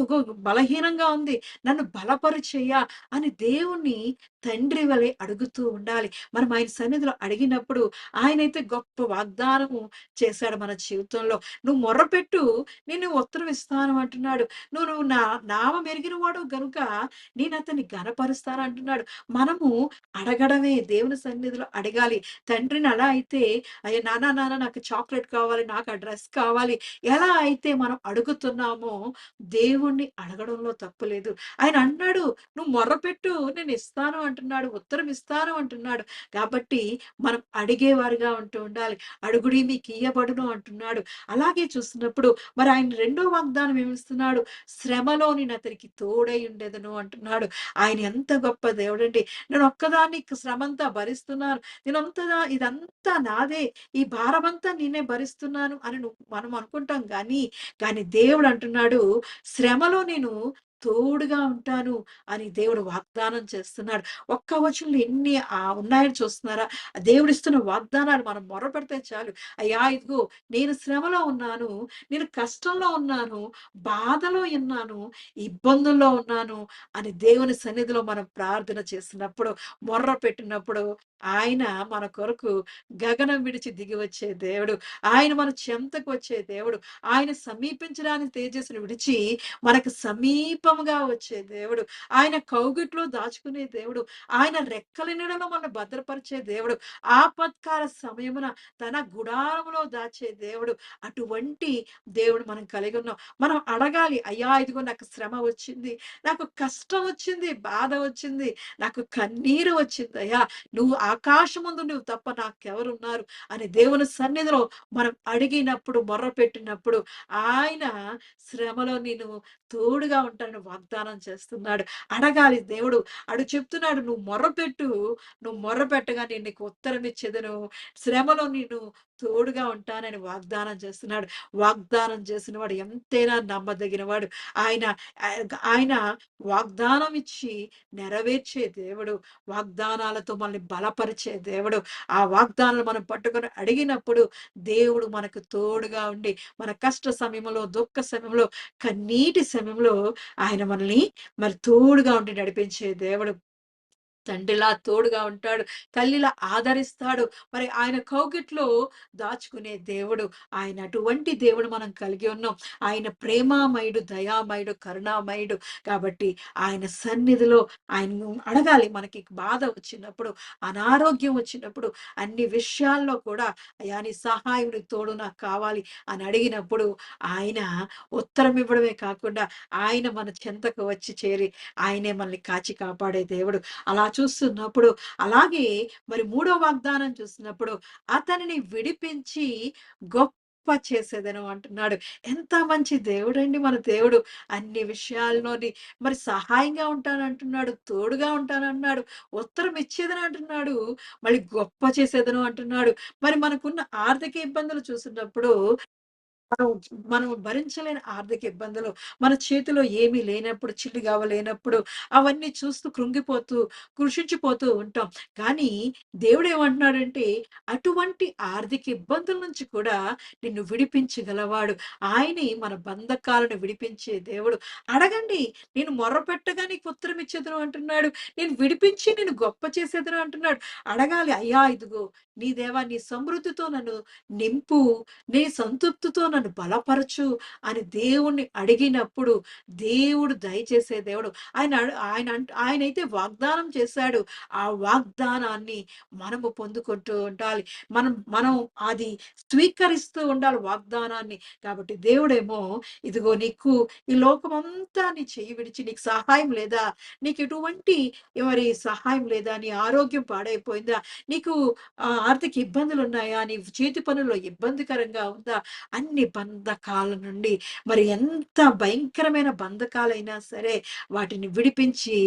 బలహీనంగా ఉంది, నన్ను బలపరిచయ్యా అని దేవుణ్ణి తండ్రి వలె అడుగుతూ ఉండాలి. మనం ఆయన సన్నిధిలో అడిగినప్పుడు ఆయనైతే గొప్ప వాగ్దానము చేశాడు మన జీవితంలో. నువ్వు మొర్రపెట్టు, నేను ఉత్తరం ఇస్తాను అంటున్నాడు. నువ్వు నువ్వు నా నామం ఎరిగిన వాడు గనుక నేను అతన్ని ఘనపరుస్తాను అంటున్నాడు. మనము అడగడమే, దేవుని సన్నిధిలో అడగాలి. తండ్రిని అలా అయితే, అయ్యా నాన్న నాన్న నాకు చాక్లెట్ కావాలి, నాకు ఆ డ్రెస్ కావాలి, ఎలా అయితే మనం అడుగుతున్నామో దేవుణ్ణి అడగడంలో తప్పు లేదు. ఆయన అన్నాడు, నువ్వు మొర్రపెట్టు నేను ఇస్తాను అంటున్నాడు, ఉత్తరం ఇస్తాను అంటున్నాడు. కాబట్టి మనం అడిగేవారుగా ఉంటూ ఉండాలి. అడుగుడి మీకు ఇయ్యబడును అంటున్నాడు. అలాగే చూస్తున్నప్పుడు మరి ఆయన రెండో వాగ్దానం ఏమిస్తున్నాడు? శ్రమలో నేను అతనికి తోడై ఉండేదను అంటున్నాడు. ఆయన ఎంత గొప్ప దేవుడండి. నేను ఒక్కదాన్ని శ్రమంతా భరిస్తున్నాను, ఇదంతా నాదే, ఈ భారమంతా నేనే భరిస్తున్నాను అని మనం అనుకుంటాం కానీ దేవుడు అంటున్నాడు, శ్రమలో నేను తోడుగా ఉంటాను అని దేవుడు వాగ్దానం చేస్తున్నాడు. ఒక్క వచనంలో ఎన్ని ఉన్నాయని చూస్తున్నారా? దేవుడిస్తున్న వాగ్దానాలు మనం మొరపెడితే చాలు. అయ్యా ఇదిగో నేను శ్రమలో ఉన్నాను, నేను కష్టంలో ఉన్నాను, బాధలో ఉన్నాను, ఇబ్బందుల్లో ఉన్నాను అని దేవుని సన్నిధిలో మనం ప్రార్థన చేసినప్పుడు, మొర్ర పెట్టినప్పుడు ఆయన మన కొరకు గగనం విడిచి దిగి వచ్చే దేవుడు. ఆయన మన చెంతకు వచ్చే దేవుడు. ఆయన సమీపించడానికి తేజస్సును విడిచి మనకు సమీపముగా వచ్చే దేవుడు. ఆయన కౌగిట్లో దాచుకునే దేవుడు. ఆయన రెక్కల నీడలో మనల్ని భద్రపరిచే దేవుడు. ఆపత్కాల సమయమున తన గుడారములో దాచే దేవుడు. అటువంటి దేవుడు మనం కలిగి ఉన్నాం. మనం అడగాలి, అయ్యా ఇదిగో నాకు శ్రమ వచ్చింది, నాకు కష్టం వచ్చింది, బాధ వచ్చింది, నాకు కన్నీరు వచ్చింది అయ్యా, నువ్వు ఆకాశముందు నువ్వు తప్ప నాకెవరున్నారు అని దేవుని సన్నిధిలో మనం అడిగినప్పుడు, మొర్ర పెట్టినప్పుడు ఆయన శ్రమలో నేను తోడుగా ఉంటానని వాగ్దానం చేస్తున్నాడు. అడగాలి దేవుడు. చెప్తున్నాడు, నువ్వు మొర్ర పెట్టగా నేను నీకు ఉత్తరం ఇచ్చేదను, శ్రమలో నేను తోడుగా ఉంటానని వాగ్దానం చేస్తున్నాడు. వాగ్దానం చేసిన వాడు ఎంతైనా నమ్మదగిన వాడు. ఆయన ఆయన వాగ్దానం ఇచ్చి నెరవేర్చే దేవుడు. వాగ్దానాలతో మనల్ని బలపరిచే దేవుడు. ఆ వాగ్దానాలు మనం పట్టుకొని అడిగినప్పుడు దేవుడు మనకు తోడుగా ఉండి, మన కష్ట సమయంలో, దుఃఖ సమయంలో, కన్నీటి సమయంలో ఆయన మనల్ని మరి తోడుగా ఉండి నడిపించే దేవుడు. తండ్రిలా తోడుగా ఉంటాడు, తల్లిలా ఆదరిస్తాడు. మరి ఆయన కౌగిట్లో దాచుకునే దేవుడు. ఆయన అటువంటి దేవుడు మనం కలిగి ఉన్నాం. ఆయన ప్రేమామయుడు, దయామయుడు, కరుణామయుడు. కాబట్టి ఆయన సన్నిధిలో ఆయన్ను అడగాలి. మనకి బాధ వచ్చినప్పుడు, అనారోగ్యం వచ్చినప్పుడు, అన్ని విషయాల్లో కూడా అయ్యా నీ సహాయం, నీ తోడు నాకు కావాలి అని అడిగినప్పుడు ఆయన ఉత్తరం ఇవ్వడమే కాకుండా ఆయన మన చెంతకు వచ్చి చేరి ఆయనే మనల్ని కాచి కాపాడే దేవుడు. అలా చూస్తున్నప్పుడు అలాగే మరి మూడో వాగ్దానం చూస్తున్నప్పుడు అతనిని విడిపించి గొప్ప చేసేదను అంటున్నాడు. ఎంత మంచి దేవుడండి మన దేవుడు. అన్ని విషయాల్లోని మరి సహాయంగా ఉంటానంటున్నాడు, తోడుగా ఉంటానన్నాడు, ఉత్తరం ఇచ్చేదని అంటున్నాడు, మళ్ళీ గొప్ప చేసేదను అంటున్నాడు. మరి మనకున్న ఆర్థిక ఇబ్బందులు చూసినప్పుడు మనం మనం భరించలేని ఆర్థిక ఇబ్బందులు, మన చేతిలో ఏమీ లేనప్పుడు, చిల్లిగవ్వ లేనప్పుడు అవన్నీ చూస్తూ కృంగిపోతూ, కృషించిపోతూ ఉంటాం. కానీ దేవుడేమంటున్నాడంటే, అటువంటి ఆర్థిక ఇబ్బందుల నుంచి కూడా నిన్ను విడిపించగలవాడు. ఆయనే మన బంధకాలను విడిపించే దేవుడు. అడగండి, నేను మొర్రపెట్టగా నీకు ఉత్తరం ఇచ్చేదను అంటున్నాడు. నేను విడిపించి నిన్ను గొప్ప చేసేదను అంటున్నాడు. అడగాలి, అయ్యా ఇదిగో నీ దేవా నీ సమృద్ధితో నన్ను నింపు, నీ సంతృప్తితో నన్ను బలపరచు అని దేవుణ్ణి అడిగినప్పుడు దేవుడు దయచేసే దేవుడు. ఆయనైతే వాగ్దానం చేశాడు. ఆ వాగ్దానాన్ని మనము పొందుకుంటూ ఉండాలి. మనం అది స్వీకరిస్తూ ఉండాలి వాగ్దానాన్ని. కాబట్టి దేవుడేమో ఇదిగో నీకు ఈ లోకమంతా నీ చెయ్యి విడిచి నీకు సహాయం లేదా? నీకు ఎటువంటి మరి సహాయం లేదా? నీ ఆరోగ్యం పాడైపోయిందా? నీకు ఆర్థిక ఇబ్బందులున్నాయా? నీ చేతి పనుల్లో ఇబ్బందికరంగా ఉందా? అన్ని బంధకాల నుండి మరి ఎంత భయంకరమైన బంధకాలైనా సరే వాటిని విడిపించి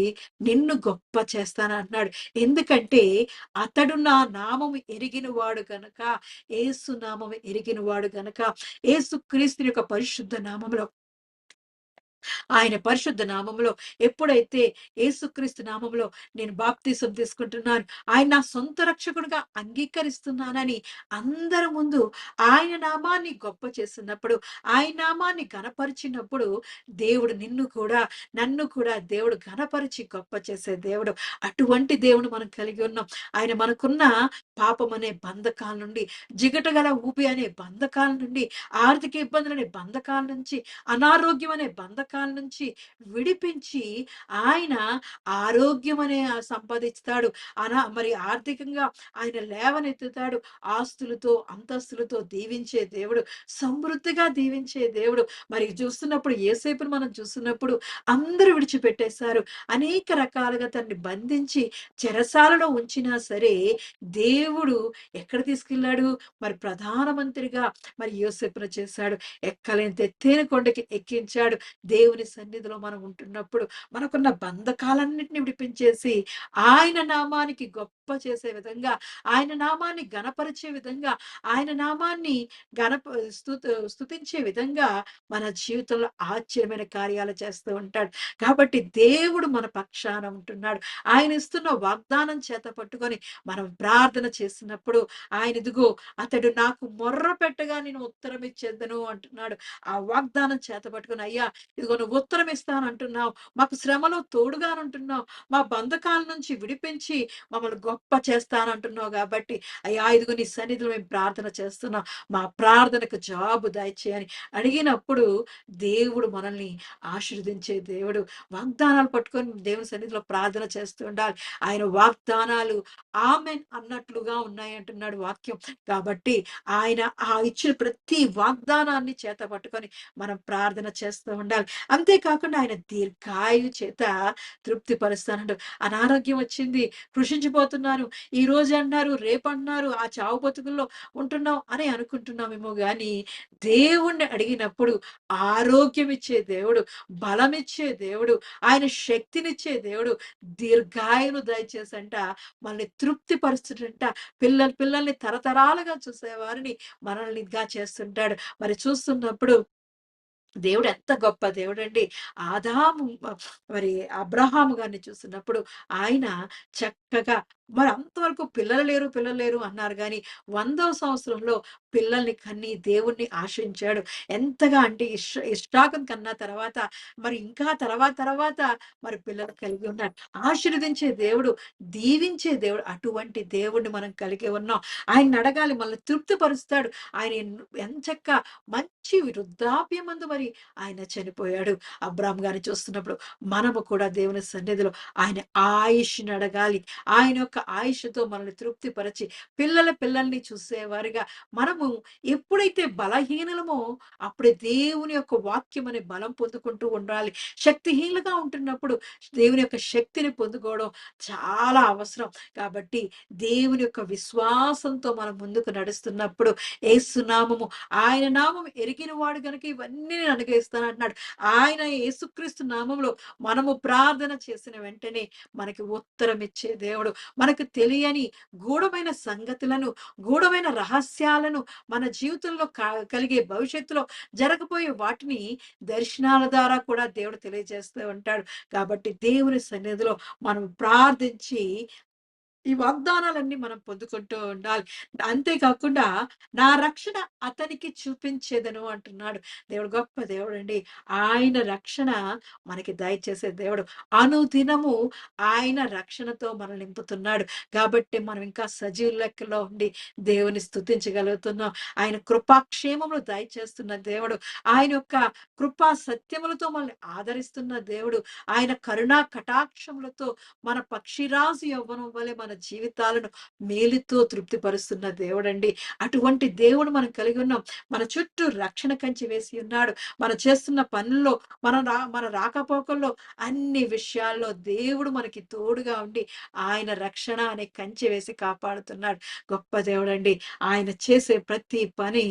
నిన్ను గొప్ప చేస్తానంటున్నాడు. ఎందుకంటే అతడు నా నామము ఎరిగినవాడు గనక, యేసు నామము ఎరిగినవాడు గనక, యేసుక్రీస్తుని యొక్క పరిశుద్ధ నామములో ఆయన పరిశుద్ధ నామములో ఎప్పుడైతే యేసుక్రీస్తు నామములో నేను బాప్తీసం తీసుకుంటున్నాను, ఆయన నా సొంత రక్షకుడిగా అంగీకరిస్తున్నానని అందరి ముందు ఆయన నామాన్ని గొప్ప చేస్తున్నప్పుడు, ఆయన నామాన్ని ఘనపరిచినప్పుడు దేవుడు నిన్ను కూడా నన్ను కూడా దేవుడు ఘనపరిచి గొప్ప చేసే దేవుడు. అటువంటి దేవుడు మనం కలిగి ఉన్నాం. ఆయన మనకున్న పాపం అనే బంధకాల నుండి, జిగటగల ఊపి అనే బంధకాల నుండి, ఆర్థిక ఇబ్బందులు అనే బంధకాల నుంచి, అనారోగ్యం అనే బంధకాల నుంచి విడిపించి ఆయన ఆరోగ్యం అనే సంపాదిస్తాడు. మరి ఆర్థికంగా ఆయన లేవనెత్తుతాడు. ఆస్తులతో అంతస్తులతో దీవించే దేవుడు, సమృద్ధిగా దీవించే దేవుడు. మరి చూస్తున్నప్పుడు యేసేపును మనం చూస్తున్నప్పుడు అందరూ విడిచిపెట్టేశారు. అనేక రకాలుగా తనని బంధించి చెరసాలలో ఉంచినా సరే దేవుడు ఎక్కడ తీసుకెళ్ళాడు? మరి ప్రధానమంత్రిగా మరి యోసేపును చేశాడు. ఎక్కలేని ఎత్తైన కొండకి ఎక్కించాడు. దేవుని సన్నిధిలో మనం ఉంటున్నప్పుడు మనకున్న బంధకాలన్నిటిని విడిపించేసి ఆయన నామానికి గొప్ప చేసే విధంగా, ఆయన నామాన్ని గణపరిచే విధంగా, ఆయన నామాన్ని గణప స్తుతించే విధంగా మన జీవితంలో ఆశ్చర్యమైన కార్యాలు చేస్తూ ఉంటాడు. కాబట్టి దేవుడు మన పక్షాన ఉంటున్నాడు. ఆయన ఇస్తున్న వాగ్దానం చేత పట్టుకొని మనం ప్రార్థన చేసినప్పుడు ఆయన ఇదిగో అతడు నాకు మొర్ర పెట్టగా నేను ఉత్తరం ఇచ్చేద్దను అంటున్నాడు. ఆ వాగ్దానం చేత పట్టుకొని అయ్యా ఇదిగో నువ్వు ఉత్తరం ఇస్తానంటున్నావు, మాకు శ్రమలో తోడుగానంటున్నావు, మా బంధకాల నుంచి విడిపించి మమ్మల్ని గొప్ప చేస్తానంటున్నావు కాబట్టి అయ్యా ఇదిగో నీ సన్నిధిలో మేము ప్రార్థన చేస్తున్నాం, మా ప్రార్థనకు జవాబు దయచేయని అడిగినప్పుడు దేవుడు మనల్ని ఆశీర్వదించే దేవుడు. వాగ్దానాలు పట్టుకొని దేవుని సన్నిధిలో ప్రార్థన చేస్తూ ఉండాలి. ఆయన వాగ్దానాలు ఆమెన్ అన్నట్లుగా ఉన్నాయి అంటున్నాడు వాక్యం. కాబట్టి ఆయన ఇచ్చిన ప్రతి వాగ్దానాన్ని చేత పట్టుకొని మనం ప్రార్థన చేస్తూ ఉండాలి. అంతేకాకుండా ఆయన దీర్ఘాయు చేత తృప్తి పరుస్తానండు. అనారోగ్యం వచ్చింది, కృషించిపోతున్నాను, ఈ రోజు అన్నారు, రేపు అన్నారు, ఆ చావు బతుకుల్లో ఉంటున్నాం అని అనుకుంటున్నామేమో గాని దేవుణ్ణి అడిగినప్పుడు ఆరోగ్యం ఇచ్చే దేవుడు, బలమిచ్చే దేవుడు, ఆయన శక్తినిచ్చే దేవుడు, దీర్ఘాయును దయచేసంట మనల్ని తృప్తి పరుస్తుంట. పిల్లల్ని తరతరాలుగా చూసేవారిని మనల్నిగా చేస్తుంటాడు. మరి చూస్తున్నప్పుడు దేవుడు ఎంత గొప్ప దేవుడండి. ఆదాము మరి అబ్రహాము గారిని చూస్తున్నప్పుడు ఆయన చక్కగా మరి అంతవరకు పిల్లలు లేరు అన్నారు గాని 100వ సంవత్సరంలో పిల్లల్ని కని దేవుణ్ణి ఆశించాడు. ఎంతగా అంటే ఇష్టాకును కన్న తర్వాత మరి ఇంకా తర్వాత మరి పిల్లలు కలిగి ఉన్నారు. ఆశీర్వదించే దేవుడు, దీవించే దేవుడు. అటువంటి దేవుడిని మనం కలిగి ఉన్నాం. ఆయన్ని అడగాలి, మనల్ని తృప్తిపరుస్తాడు. ఆయన ఎంచక్కా మంచి వృద్ధాప్యమందు మరి ఆయన చనిపోయాడు. అబ్రాహాము గారిని చూస్తున్నప్పుడు మనము కూడా దేవుని సన్నిధిలో ఆయన ఆయుష్‌ని అడగాలి. ఆయన యొక్క ఆయుష్‌తో మనల్ని తృప్తిపరచి పిల్లల్ని చూసేవారుగా మనము ఎప్పుడైతే బలహీనులమో అప్పుడే దేవుని యొక్క వాక్యం అనే బలం పొందుకుంటూ ఉండాలి. శక్తిహీనులుగా ఉంటున్నప్పుడు దేవుని యొక్క శక్తిని పొందుకోవడం చాలా అవసరం. కాబట్టి దేవుని యొక్క విశ్వాసంతో మనం ముందుకు నడుస్తున్నప్పుడు యేసు నామము, ఆయన నామం ఎరిగిన వాడు గనుక ఇవన్నీ నేను అనుగ్రహిస్తానంటున్నాడు. ఆయన యేసుక్రీస్తు నామంలో మనము ప్రార్థన చేసిన వెంటనే మనకి ఉత్తరం ఇచ్చే దేవుడు. మనకు తెలియని గూఢమైన సంగతులను, గూఢమైన రహస్యాలను మన జీవితంలో కలిగే భవిష్యత్తులో జరగబోయే వాటిని దర్శనాల ద్వారా కూడా దేవుడు తెలియజేస్తూ ఉంటాడు. కాబట్టి దేవుని సన్నిధిలో మనం ప్రార్థించి ఈ వాగ్దానాలన్నీ మనం పొందుకుంటూ ఉండాలి. అంతేకాకుండా నా రక్షణ అతనికి చూపించేదను అంటున్నాడు. దేవుడు గొప్ప దేవుడండి. ఆయన రక్షణ మనకి దయచేసే దేవుడు. అనుదినము ఆయన రక్షణతో మనల్ని నింపుతున్నాడు. కాబట్టి మనం ఇంకా సజీవ లెక్కలో ఉండి దేవుని స్తుతించగలుగుతున్నాం. ఆయన కృపాక్షేమములు దయచేస్తున్న దేవుడు. ఆయన యొక్క కృపా సత్యములతో మనల్ని ఆదరిస్తున్న దేవుడు. ఆయన కరుణా కటాక్షములతో మన పక్షిరాజు యవ్వనం వలె మన జీవితాలను మేలుతో తృప్తిపరుస్తున్న దేవుడండి. అటువంటి దేవుడు మనం కలిగి ఉన్నాం. మన చుట్టూ రక్షణ కంచె వేసి ఉన్నాడు. మనం చేస్తున్న పనుల్లో, మన రాకపోకల్లో అన్ని విషయాల్లో దేవుడు మనకి తోడుగా ఉండి ఆయన రక్షణ అనే కంచె వేసి కాపాడుతున్నాడు. గొప్ప దేవుడండి. ఆయన చేసే ప్రతి పని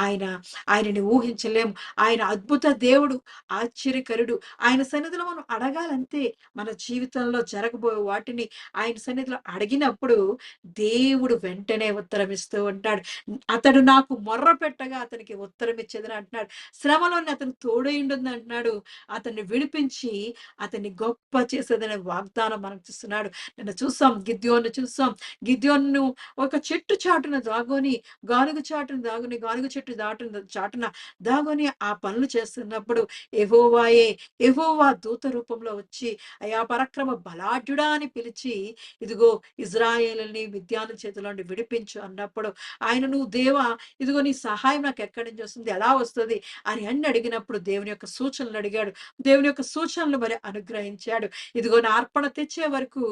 ఆయన ఆయనని ఊహించలేము. ఆయన అద్భుత దేవుడు, ఆశ్చర్యకరుడు. ఆయన సన్నిధిలో మనం అడగాలంతే. మన జీవితంలో జరగబోయే వాటిని ఆయన సన్నిధిలో అడిగినప్పుడు దేవుడు వెంటనే ఉత్తరం ఇస్తూ ఉంటాడు. అతడు నాకు మొర్ర పెట్టగా అతనికి ఉత్తరం ఇచ్చేదని అంటున్నాడు. శ్రమలోని అతను తోడై ఉంటుంది అంటున్నాడు. అతన్ని విడిపించి అతన్ని గొప్ప చేసేదనే వాగ్దానం మనకు చూస్తున్నాడు. నిన్న చూసాం, గిద్యోను చూసాం. గిద్యోను ఒక చెట్టు చాటున దాగొని, గానుగ చెట్టు చాటున దాగొని ఆ పనులు చేస్తున్నప్పుడు యెహోవా దూత రూపంలో వచ్చి, అయా పరాక్రమ బలాఢ్యుడా అని పిలిచి, ఇదిగో ఇజ్రాయేలుని మిద్యాను చేతిలో నుండి విడిపించు అన్నప్పుడు ఆయన, నువ్వు దేవా, ఇదిగో నీ సహాయం నాకు ఎక్కడి నుంచి వస్తుంది, ఎలా వస్తుంది అని అడిగినప్పుడు దేవుని యొక్క సూచనలు అడిగాడు. దేవుని యొక్క సూచనలు మరి అనుగ్రహించాడు. ఇదిగో నా అర్పణ తెచ్చే వరకు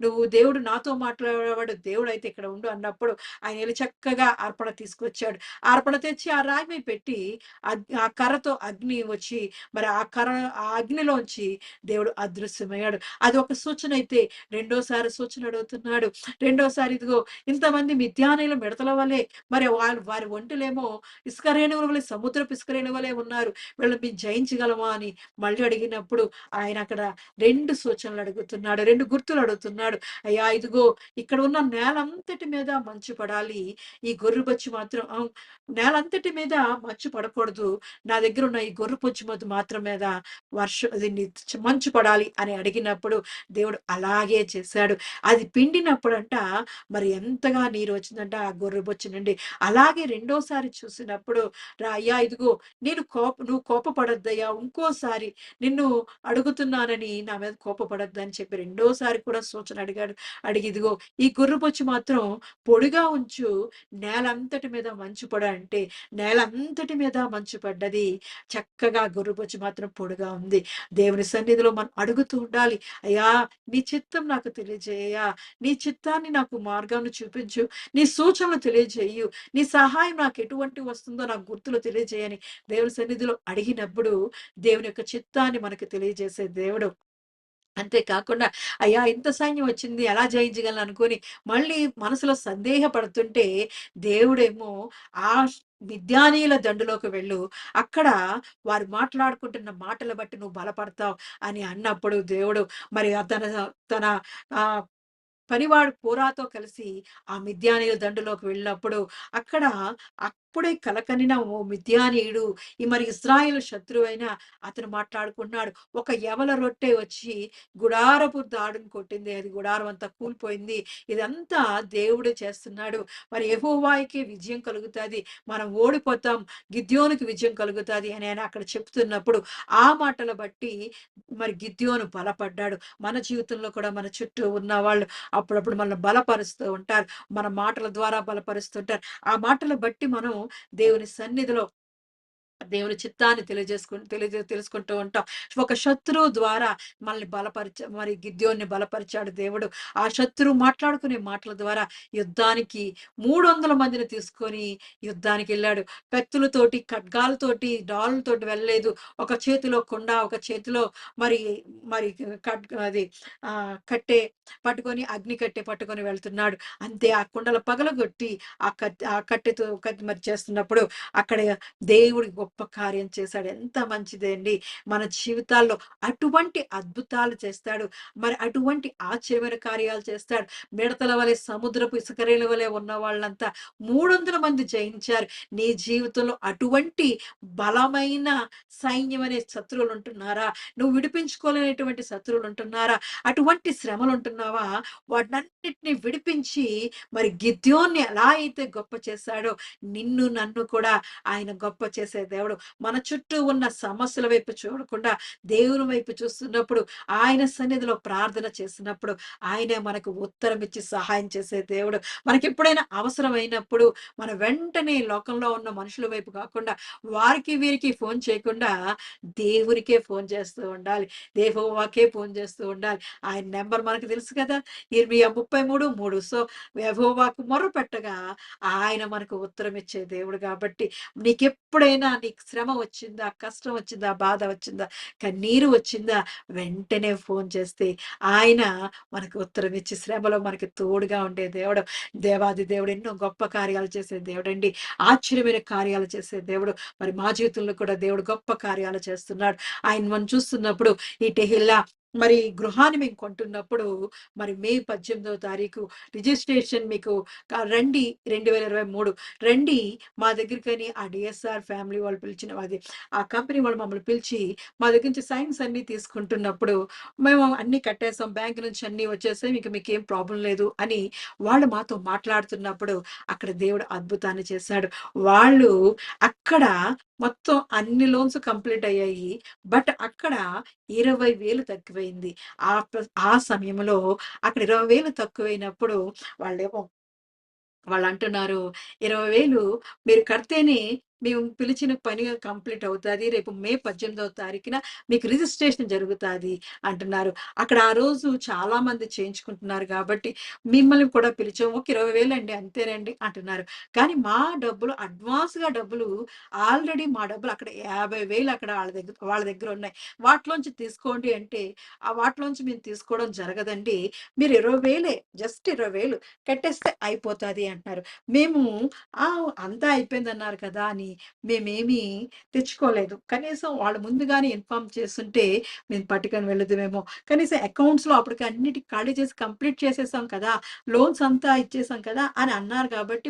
నువ్వు దేవుడు నాతో మాట్లాడేవాడు దేవుడు అయితే ఇక్కడ ఉండు అన్నప్పుడు ఆయన వెళ్ళి చక్కగా అర్పణ తీసుకొచ్చాడు. అర్పణ తెచ్చి ఆ రాయి మీద పెట్టి ఆ కర్రతో అగ్ని వచ్చి మరి ఆ అగ్నిలోంచి దేవుడు అదృశ్యమయ్యాడు. అది ఒక సూచన అయితే రెండోసారి సూచన అడుగుతున్నాడు. రెండోసారి, ఇదిగో ఇంతమంది మిద్యానీయులు మిడతల వలె, మరి వారి ఒంటిలేమో ఇసుక రేణువుల వలె, సముద్రపు ఇసుక రేణువుల వలె ఉన్నారు, వీళ్ళని మేము జయించగలమా అని మళ్ళీ అడిగినప్పుడు ఆయన అక్కడ రెండు సూచనలు అడుగుతున్నాడు, రెండు గుర్తులు అడుగుతున్నాడు. అయ్యా, ఇదిగో ఇక్కడ ఉన్న నేలంతటి మీద మంచు పడాలి, ఈ గొర్రెబొచ్చు మాత్రం నేలంతటి మీద మంచు పడకూడదు, నా దగ్గర ఉన్న ఈ గొర్రెబొచ్చు మాత్రం మీద మంచు పడాలి అని అడిగినప్పుడు దేవుడు అలాగే చేశాడు. అది పిండినప్పుడంట మరి ఎంతగా నీరు వచ్చిందంట ఆ గొర్రెబొచ్చు నుండి. అలాగే రెండోసారి చూసినప్పుడు, అయ్యా, ఇదిగో నువ్వు కోపపడొద్దయ్యా, ఇంకోసారి నిన్ను అడుగుతున్నానని నా మీద కోపపడొద్దని చెప్పి రెండోసారి కూడా సూచన అడిగాడు. ఇదిగో ఈ గొర్రెబొచ్చు మాత్రం పొడిగా ఉంచు, నేలంతటి మీద మంచు అంటే నేలంతటి మీద మంచు పడ్డది, చక్కగా గొర్రెబొచ్చు మాత్రం పొడిగా ఉంది. దేవుని సన్నిధిలో మనం అడుగుతూ ఉండాలి. అయ్యా, నీ చిత్తం నాకు తెలియజేయ, నీ చిత్తాన్ని నాకు మార్గాన్ని చూపించు, నీ సూచనలు తెలియజేయు, నీ సహాయం నాకు ఎటువంటి వస్తుందో నాకు గుర్తులు తెలియజేయని దేవుని సన్నిధిలో అడిగినప్పుడు దేవుని యొక్క చిత్తాన్ని మనకు తెలియజేసే దేవుడు. అంతేకాకుండా, అయ్యా, ఇంత సైన్యం వచ్చింది, ఎలా జయించగలను అనుకోని మళ్ళీ మనసులో సందేహపడుతుంటే దేవుడేమో ఆ మిద్యానీయుల దండులోకి వెళ్ళు, అక్కడ వారు మాట్లాడుకుంటున్న మాటలు బట్టి నువ్వు బలపడతావు అని అన్నప్పుడు దేవుడు మరి తన తన ఆ పనివాడు పూరాతో కలిసి ఆ మిద్యానీయుల దండులోకి వెళ్ళినప్పుడు అక్కడ అప్పుడే కలకనిన ఓ మిద్యానీయుడు ఈ మరి ఇశ్రాయేలు శత్రువైన అతను మాట్లాడుకున్నాడు. ఒక యవల రొట్టె వచ్చి గుడారపు దాడును కొట్టింది, అది గుడారం అంతా కూలిపోయింది. ఇదంతా దేవుడు చేస్తున్నాడు. మరి యెహోవాకి విజయం కలుగుతుంది, మనం ఓడిపోతాం, గిద్యోనుకి విజయం కలుగుతుంది అని ఆయన అక్కడ చెప్తున్నప్పుడు ఆ మాటలు బట్టి మరి గిద్యోను బలపడ్డాడు. మన జీవితంలో కూడా మన చుట్టూ ఉన్న వాళ్ళు అప్పుడప్పుడు మనల్ని బలపరుస్తూ ఉంటారు, మన మాటల ద్వారా బలపరుస్తుంటారు. ఆ మాటలు బట్టి మనం దేవుని సన్నిధిలో దేవుని చిత్తాన్ని తెలుసుకుంటూ ఉంటాం. ఒక శత్రువు ద్వారా మనల్ని మరి గిద్యోన్ని బలపరిచాడు దేవుడు. ఆ శత్రువు మాట్లాడుకునే మాటల ద్వారా యుద్ధానికి 300 మందిని తీసుకొని యుద్ధానికి వెళ్ళాడు. కత్తులతోటి, ఖడ్గాలతోటి, డాళ్ళతోటి వెళ్ళలేదు. ఒక చేతిలో కొండ, ఒక చేతిలో మరి మరి అది కట్టె పట్టుకొని, అగ్ని కట్టె పట్టుకొని వెళ్తున్నాడు. అంతే, ఆ కుండలు పగలగొట్టి ఆ కట్టెతో మరి చేస్తున్నప్పుడు అక్కడ దేవుడి గొప్ప కార్యం చేశాడు. ఎంత మంచిదండి. మన జీవితాల్లో అటువంటి అద్భుతాలు చేస్తాడు. మరి అటువంటి ఆశ్చర్యమైన కార్యాలు చేస్తాడు. మిడతల వలె సముద్రపు ఇసుకరేణుల వలె ఉన్న వాళ్ళంతా 300 మంది జయించారు. నీ జీవితంలో అటువంటి బలమైన సైన్యం అనే శత్రువులుంటున్నారా? నువ్వు విడిపించుకోలేనటువంటి శత్రువులుంటున్నారా? అటువంటి శ్రమలుంటున్నావా? వాటన్నిటిని విడిపించి మరి గిద్యోన్ని ఎలా అయితే గొప్ప చేశాడో, నిన్ను నన్ను కూడా ఆయన గొప్ప చేసే దేవుడు. మన చుట్టూ ఉన్న సమస్యల వైపు చూడకుండా దేవుని వైపు చూస్తున్నప్పుడు, ఆయన సన్నిధిలో ప్రార్థన చేసినప్పుడు, ఆయనే మనకు ఉత్తరం ఇచ్చి సహాయం చేసే దేవుడు. మనకెప్పుడైనా అవసరమైనప్పుడు మన వెంటనే లోకంలో ఉన్న మనుషుల వైపు కాకుండా, వారికి వీరికి ఫోను చేయకుండా దేవునికే ఫోను చేస్తూ ఉండాలి. యెహోవాకే ఫోను చేస్తూ ఉండాలి. ఆయన నంబర్ మనకు తెలుసు కదా! ఇర్మియా 33:3. సో, యెహోవాకు మొర్రపెట్టగా ఆయన మనకు ఉత్తరం ఇచ్చే దేవుడు కాబట్టి, నీకెప్పుడైనా నీకు శ్రమ వచ్చిందా? కష్టం వచ్చిందా? బాధ వచ్చిందా? కన్నీరు వచ్చిందా? వెంటనే ఫోను చేస్తే ఆయన మనకు ఉత్తరం ఇచ్చి శ్రమలో మనకి తోడుగా ఉండే దేవుడు. దేవాది దేవుడు ఎన్నో గొప్ప కార్యాలు చేసే దేవుడండి. ఆశ్చర్యమైన కార్యాలు చేసే దేవుడు. మరి మా జీవితంలో కూడా దేవుడు గొప్ప కార్యాలు చేస్తున్నాడు. ఆయన మనం చూస్తున్నప్పుడు ఈ టెహిల్లా మరి గృహాన్ని మేము కొంటున్నప్పుడు మరి మే 18వ తారీఖు రిజిస్ట్రేషన్ మీకు రండి 2023 రండి మా దగ్గరికని ఆ డిఎస్ఆర్ ఫ్యామిలీ వాళ్ళు పిలిచిన అది ఆ కంపెనీ వాళ్ళు మమ్మల్ని పిలిచి మా దగ్గర నుంచి సైన్స్ అన్ని తీసుకుంటున్నప్పుడు మేము అన్ని కట్టేసాం బ్యాంక్ నుంచి అన్ని వచ్చేసాయి మీకేం ప్రాబ్లం లేదు అని వాళ్ళు మాతో మాట్లాడుతున్నప్పుడు అక్కడ దేవుడు అద్భుతాన్ని చేశాడు. వాళ్ళు అక్కడ మొత్తం అన్ని లోన్స్ కంప్లీట్ అయ్యాయి. బట్ అక్కడ 20,000 తక్కువైంది. ఆ సమయంలో అక్కడ 20,000 తక్కువైనప్పుడు వాళ్ళేమో వాళ్ళంటున్నారు, 20,000 మీరు కడితేనే మేము పిలిచిన పని కంప్లీట్ అవుతాది. రేపు మే 18వ తారీఖున మీకు రిజిస్ట్రేషన్ జరుగుతాది అంటున్నారు. అక్కడ ఆ రోజు చాలా మంది చేయించుకుంటున్నారు కాబట్టి, మిమ్మల్ని కూడా పిలిచాం. ఒక 20,000 అండి అంతేనండి అంటున్నారు. కానీ మా డబ్బులు అడ్వాన్స్‌గా డబ్బులు ఆల్రెడీ మా డబ్బులు అక్కడ 50,000 అక్కడ వాళ్ళ దగ్గర ఉన్నాయి. వాటిలోంచి తీసుకోండి అంటే, ఆ వాటిలోంచి మేము తీసుకోవడం జరగదండి. మీరు 20,000 జస్ట్ 20,000 కట్టేస్తే అయిపోతాది అంటున్నారు. మేము అంతా అయిపోయిందన్నారు కదా! అని మేమేమి తెచ్చుకోలేదు. కనీసం వాళ్ళు ముందుగానే ఇన్ఫార్మ్ చేసుంటే మేము పట్టుకొని వెళ్ళుదుమేమో. కనీసం అకౌంట్స్‌లో అప్పటికి అన్నిటికి ఖాళీ చేసి కంప్లీట్ చేసేసాం కదా! లోన్స్ అంతా ఇచ్చేసాం కదా! అని అన్నారు కాబట్టి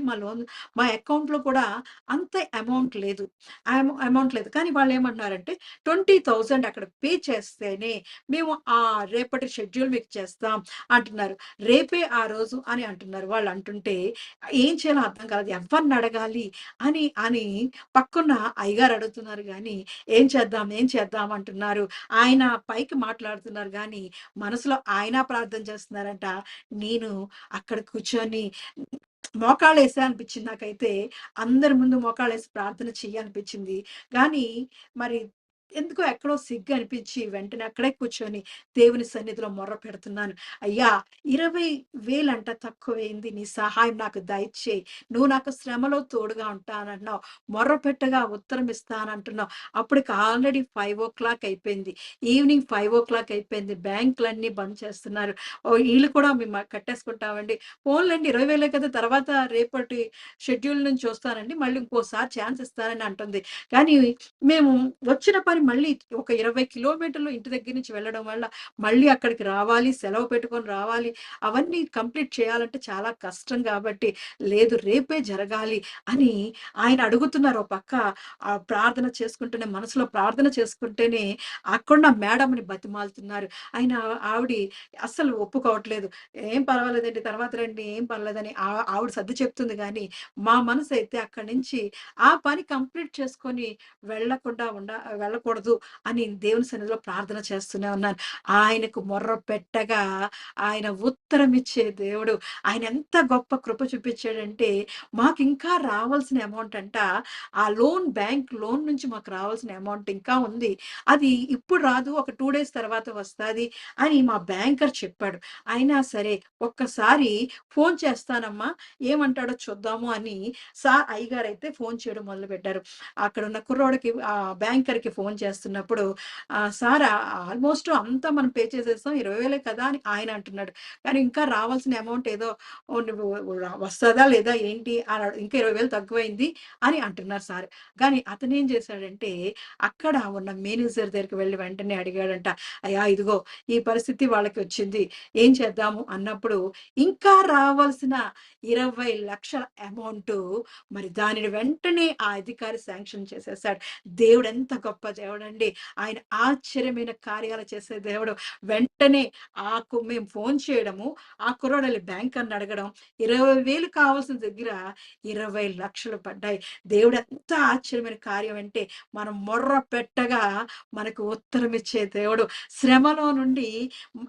మా అకౌంట్‌లో కూడా అంత అమౌంట్ లేదు. అమౌంట్ లేదు. కానీ వాళ్ళేమంటున్నారంటే 20,000 అక్కడ పే చేస్తేనే మేము రేపటి షెడ్యూల్ మీకు చేస్తాం అంటున్నారు. రేపే ఆ రోజు అని అంటున్నారు. వాళ్ళు అంటుంటే ఏం చేయాలో అర్థం కాలేదు. ఎవరిని అడగాలి అని పక్కన అయ్యగారు అడుగుతున్నారు గానీ, ఏం చేద్దాం అంటున్నారు. ఆయన పైకి మాట్లాడుతున్నారు గానీ, మనసులో ఆయన ప్రార్థన చేస్తున్నారంట. నేను అక్కడ కూర్చొని మోకాళ్ళేసా అనిపించింది నాకైతే. అందరి ముందు మోకాళ్ళేసి ప్రార్థన చెయ్యనిపించింది. గానీ మరి ఎందుకో ఎక్కడో సిగ్గు అనిపించి వెంటనే అక్కడే కూర్చొని దేవుని సన్నిధిలో మొర్ర పెడుతున్నాను. అయ్యా! 20,000 అంట తక్కువైంది. నీ సహాయం నాకు దయచేయి. నువ్వు నాకు శ్రమలో తోడుగా ఉంటానన్నావు. మొర్ర పెట్టగా ఉత్తరం ఇస్తానంటున్నావు. అప్పటికి ఆల్రెడీ 5:00 అయిపోయింది. ఈవినింగ్ 5:00 అయిపోయింది. బ్యాంకులన్నీ బంద్ చేస్తున్నారు. ఓహ్! ఈళ్ళు కూడా మేము కట్టేసుకుంటామండి. పోన్లెండి 20,000 కదా! తర్వాత రేపటి షెడ్యూల్ నుంచి చూస్తానండి. మళ్ళీ ఇంకోసారి ఛాన్స్ ఇస్తానని అంటుంది. కానీ మేము వచ్చిన పని మళ్ళీ ఒక 20 కిలోమీటర్లు ఇంటి దగ్గర నుంచి వెళ్ళడం వల్ల మళ్ళీ అక్కడికి రావాలి, సెలవు పెట్టుకొని రావాలి. అవన్నీ కంప్లీట్ చేయాలంటే చాలా కష్టం కాబట్టి, లేదు రేపే జరగాలి అని ఆయన అడుగుతున్నారు. ఓ పక్క ప్రార్థన చేసుకుంటూనే మనసులో ప్రార్థన చేసుకుంటేనే అక్కడున్న మేడమ్‌ని బతిమాలుతున్నారు. ఆవిడ అస్సలు ఒప్పుకోవట్లేదు. "ఏం పర్వాలేదండి తర్వాత రండి. ఏం పర్లేదని" ఆవిడ సర్ది చెప్తుంది గానీ, మా మనసైతే అక్కడి నుంచి ఆ పని కంప్లీట్ చేసుకొని వెళ్ళకూడదు అని దేవుని సన్నిధిలో ప్రార్థన చేస్తూనే ఉన్నాను. ఆయనకు మొర్ర పెట్టగా ఆయన ఉత్తరం ఇచ్చే దేవుడు. ఆయన ఎంత గొప్ప కృప చూపించాడంటే, మాకింకా రావాల్సిన అమౌంట్ అంట బ్యాంక్ లోన్ నుంచి మాకు రావాల్సిన అమౌంట్ ఇంకా ఉంది. అది ఇప్పుడు రాదు. ఒక 2 డేస్ తర్వాత వస్తాది అని మా బ్యాంకర్ చెప్పాడు. అయినా సరే ఒక్కసారి ఫోను చేస్తానమ్మా ఏమంటాడో చూద్దాము అని అయ్యగారైతే ఫోను చేయడం మొదలుపెట్టారు. అక్కడున్న కుర్రోడికి బ్యాంకర్‌కి ఫోను చేస్తున్నప్పుడు "సార్ ఆల్మోస్ట్ అంతా మనం పే చేసేసాం. 20,000 కదా!" అని ఆయన అంటున్నాడు. కానీ ఇంకా రావాల్సిన అమౌంట్ ఏదో నువ్వు వస్తదా లేదా ఏంటి ఇంకా 20,000 తక్కువైంది అని అంటున్నారు సార్. కానీ అతనేం చేశాడంటే అక్కడ ఉన్న మేనేజర్ దగ్గరికి వెళ్లి వెంటనే అడిగాడంట. "అయ్యా! ఇదిగో ఈ పరిస్థితి వాళ్ళకి వచ్చింది. ఏం చేద్దాము?" అన్నప్పుడు ఇంకా రావాల్సిన 20,00,000 అమౌంటు మరి దానిని వెంటనే ఆ అధికారి శాంక్షన్ చేసేసాడు. దేవుడెంత గొప్ప దేవుడండి. ఆయన ఆశ్చర్యమైన కార్యాలు చేసే దేవుడు. వెంటనే మేము ఫోను చేయడము, ఆ కుర్రోడెళ్ళి బ్యాంకర్‌ని అడగడం, 20,000 కావాల్సిన దగ్గర 20,00,000 పడ్డాయి. దేవుడెంత ఆశ్చర్యమైన కార్యం అంటే, మనం మొర్ర పెట్టగా మనకు ఉత్తరమిచ్చే దేవుడు. శ్రమలో నుండి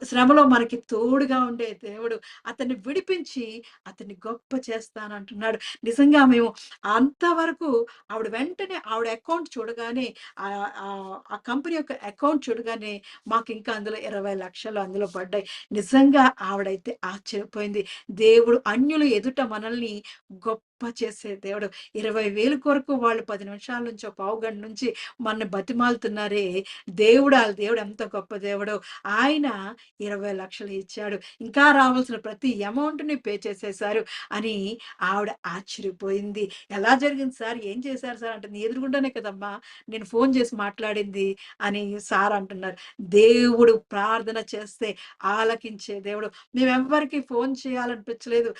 శ్రమలో మనకి తోడుగా ఉండే దేవుడు. అతన్ని విడిపించి అతన్ని గొప్ప చేస్తానంటున్నాడు. నిజంగా మేము అంతవరకు వెంటనే ఆవిడ అకౌంట్ చూడగానే ఆ కంపెనీ యొక్క అకౌంట్ చూడగానే మాకింకా అందులో 20,00,000 అందులో పడ్డాయి. నిజంగా ఆవిడైతే ఆశ్చర్యపోయింది. దేవుడు అన్యుల ఎదుట మనల్ని గొప్ప చేసే దేవుడు. 20,000 కొరకు వాళ్ళు 10 నిమిషాల నుంచో, పావుగంట నుంచి మనల్ని బతిమాలుతున్నారే, దేవుడు ఎంత గొప్ప దేవుడో. ఆయన 20,00,000 ఇచ్చాడు. ఇంకా రావాల్సిన ప్రతి అమౌంట్‌ని పే చేసేశారు అని ఆవిడ ఆశ్చర్యపోయింది. "ఎలా జరిగింది సార్? ఏం చేశారు సార్?" అంటే, "నీ ఎదురుగుండానే కదమ్మా నేను ఫోను చేసి మాట్లాడింది" అని సార్ అంటున్నారు. దేవుడు ప్రార్థన చేస్తే ఆలకించే దేవుడు. మేమెవ్వరికీ ఫోను చేయాలనిపించలేదు.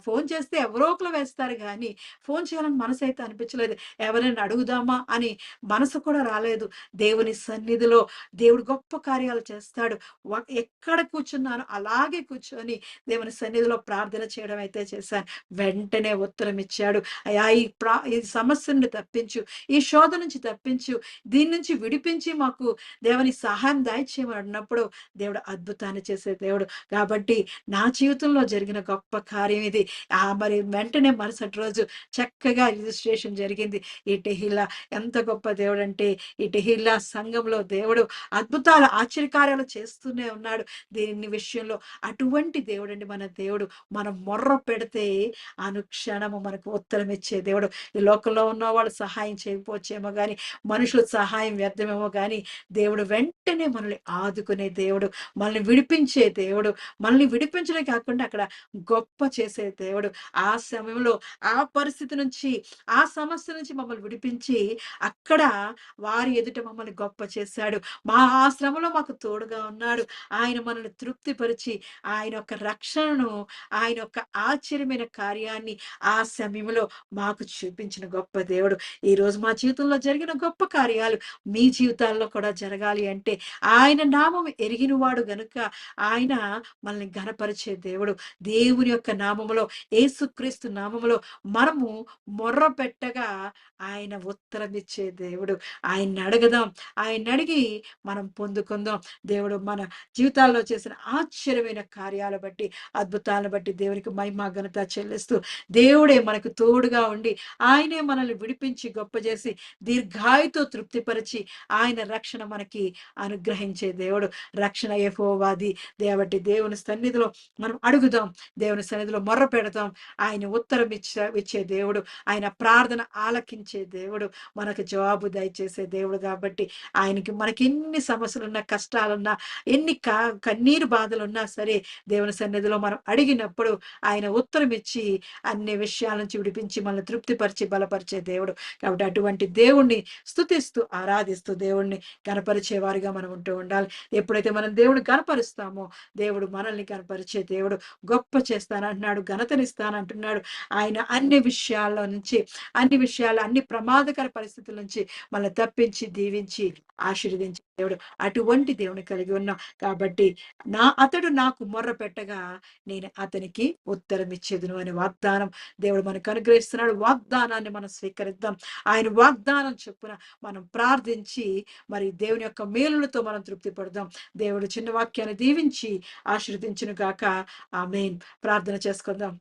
ఫోను చేస్తే ఎవరో ఒకళ్ళు వేస్తారు గానీ, ఫోను చేయాలని మనసైతే అనిపించలేదు. ఎవరైనా అడుగుదామా అని మనసు కూడా రాలేదు. దేవుని సన్నిధిలో దేవుడు గొప్ప కార్యాలు చేస్తాడు. ఎక్కడ కూర్చున్నానో అలాగే కూర్చొని దేవుని సన్నిధిలో ప్రార్థన చేయడం అయితే చేశాను. వెంటనే ఉత్తరం ఇచ్చాడు. అయ్యా! ఈ సమస్య నుండి తప్పించు. ఈ శోధ నుంచి తప్పించు. దీని నుంచి విడిపించి మాకు దేవుని సహాయం దయచేయమని అన్నప్పుడు దేవుడు అద్భుతాన్ని చేసే దేవుడు. కాబట్టి నా జీవితంలో జరిగిన గొప్ప కార్యం ఇది. మరి వెంటనే మరుసటి రోజు చక్కగా రిజిస్ట్రేషన్ జరిగింది. ఈ టెహిల్లా ఎంత గొప్ప దేవుడంటే, ఈ టెహిల్లా సంఘంలో దేవుడు అద్భుతాలు, ఆశ్చర్యకార్యాలు చేస్తూనే ఉన్నాడు. దీని విషయంలో అటువంటి దేవుడండి మన దేవుడు. మనం మొర్ర పెడితే అనుక్షణము మనకు ఉత్తరం ఇచ్చే దేవుడు. ఈ లోకంలో ఉన్నవాళ్ళు సహాయం చేయకపోవచ్చేమో గాని, మనుషుల సహాయం వ్యర్థమేమో గాని, దేవుడు వెంటనే మనల్ని ఆదుకునే దేవుడు. మనల్ని విడిపించే దేవుడు. మనల్ని విడిపించడమే కాకుండా అక్కడ గొప్ప చేసే దేవుడు. ఆ సమయంలో, ఆ పరిస్థితి నుంచి, ఆ సమస్య నుంచి మమ్మల్ని విడిపించి, అక్కడ వారి ఎదుట మమ్మల్ని గొప్ప చేశాడు. ఆ శ్రమలో మాకు తోడుగా ఉన్నాడు. ఆయన మనల్ని తృప్తిపరిచి, ఆయన యొక్క రక్షణను, ఆయన యొక్క ఆశ్చర్యమైన కార్యాన్ని ఆ సమయంలో మాకు చూపించిన గొప్ప దేవుడు. ఈరోజు మా జీవితంలో జరిగిన గొప్ప కార్యాలు మీ జీవితాల్లో కూడా జరగాలి అంటే, ఆయన నామం ఎరిగినవాడు గనుక ఆయన మనల్ని ఘనపరిచే దేవుడు. దేవుని యొక్క నామములో, యేసుక్రీస్తు నామములో మనము మొర్ర పెట్టగా ఆయన ఉత్తరం ఇచ్చే దేవుడు. ఆయన్ని అడగదాం. ఆయన్నడిగి మనం పొందుకుందాం. దేవుడు మన జీవితాల్లో చేసిన ఆశ్చర్యమైన కార్యాలు బట్టి, అద్భుతాలను బట్టి దేవునికి మహిమ ఘనత చెల్లిస్తూ, దేవుడే మనకు తోడుగా ఉండి, ఆయనే మనల్ని విడిపించి గొప్ప చేసి, దీర్ఘాయుతో తృప్తిపరిచి, ఆయన రక్షణ మనకి అనుగ్రహించే దేవుడు. రక్షణ యెహోవాది. కాబట్టి దేవుని సన్నిధిలో మనం అడుగుదాం. దేవుని సన్నిధిలో మొర్ర పెడదాం. ఆయన ఉత్తరం ఇచ్చే దేవుడు. ఆయన ప్రార్థన ఆలకించే దేవుడు. మనకు జవాబు దయచేసే దేవుడు కాబట్టి మనకి ఎన్ని సమస్యలున్నా, కష్టాలున్నా, ఎన్ని కన్నీరు బాధలున్నా సరే, దేవుని సన్నిధిలో మనం అడిగినప్పుడు ఆయన ఉత్తరం ఇచ్చి అన్ని విషయాల నుంచి విడిపించి మనల్ని తృప్తిపరిచి బలపరిచే దేవుడు. కాబట్టి అటువంటి దేవుణ్ణి స్తుతిస్తూ, ఆరాధిస్తూ దేవుణ్ణి గణపరిచే వారిగా మనం ఉంటూ ఉండాలి. ఎప్పుడైతే మనం దేవుని గణపరుస్తామో, దేవుడు మనల్ని గణపరిచే దేవుడు. గొప్ప చేస్తానంటున్నాడు, ఘనతనిస్తానంటున్నాడు. ఆయన అన్ని విషయాల్లో నుంచి, అన్ని ప్రమాదకర పరిస్థితుల నుంచి మనల్ని తప్పించి, దీవించి, ఆశీర్వదించే దేవుడు. అటువంటి దేవుని కలిగి ఉన్నాం. కాబట్టి అతడు నాకు మొర్ర పెట్టగా నేను అతనికి ఉత్తరం ఇచ్చేదును అనే వాగ్దానం దేవుడు మనకు అనుగ్రహిస్తున్నాడు. వాగ్దానాన్ని మనం స్వీకరిద్దాం. ఆయన వాగ్దానం చొప్పున మనం ప్రార్థించి మరి దేవుని యొక్క మేలులతో మనం తృప్తి పడదాం. దేవుడు చిన్న వాక్యాన్ని దీవించి ఆశీర్వదించును గాక. ఆమేన్. ప్రార్థన చేసుకుందాం.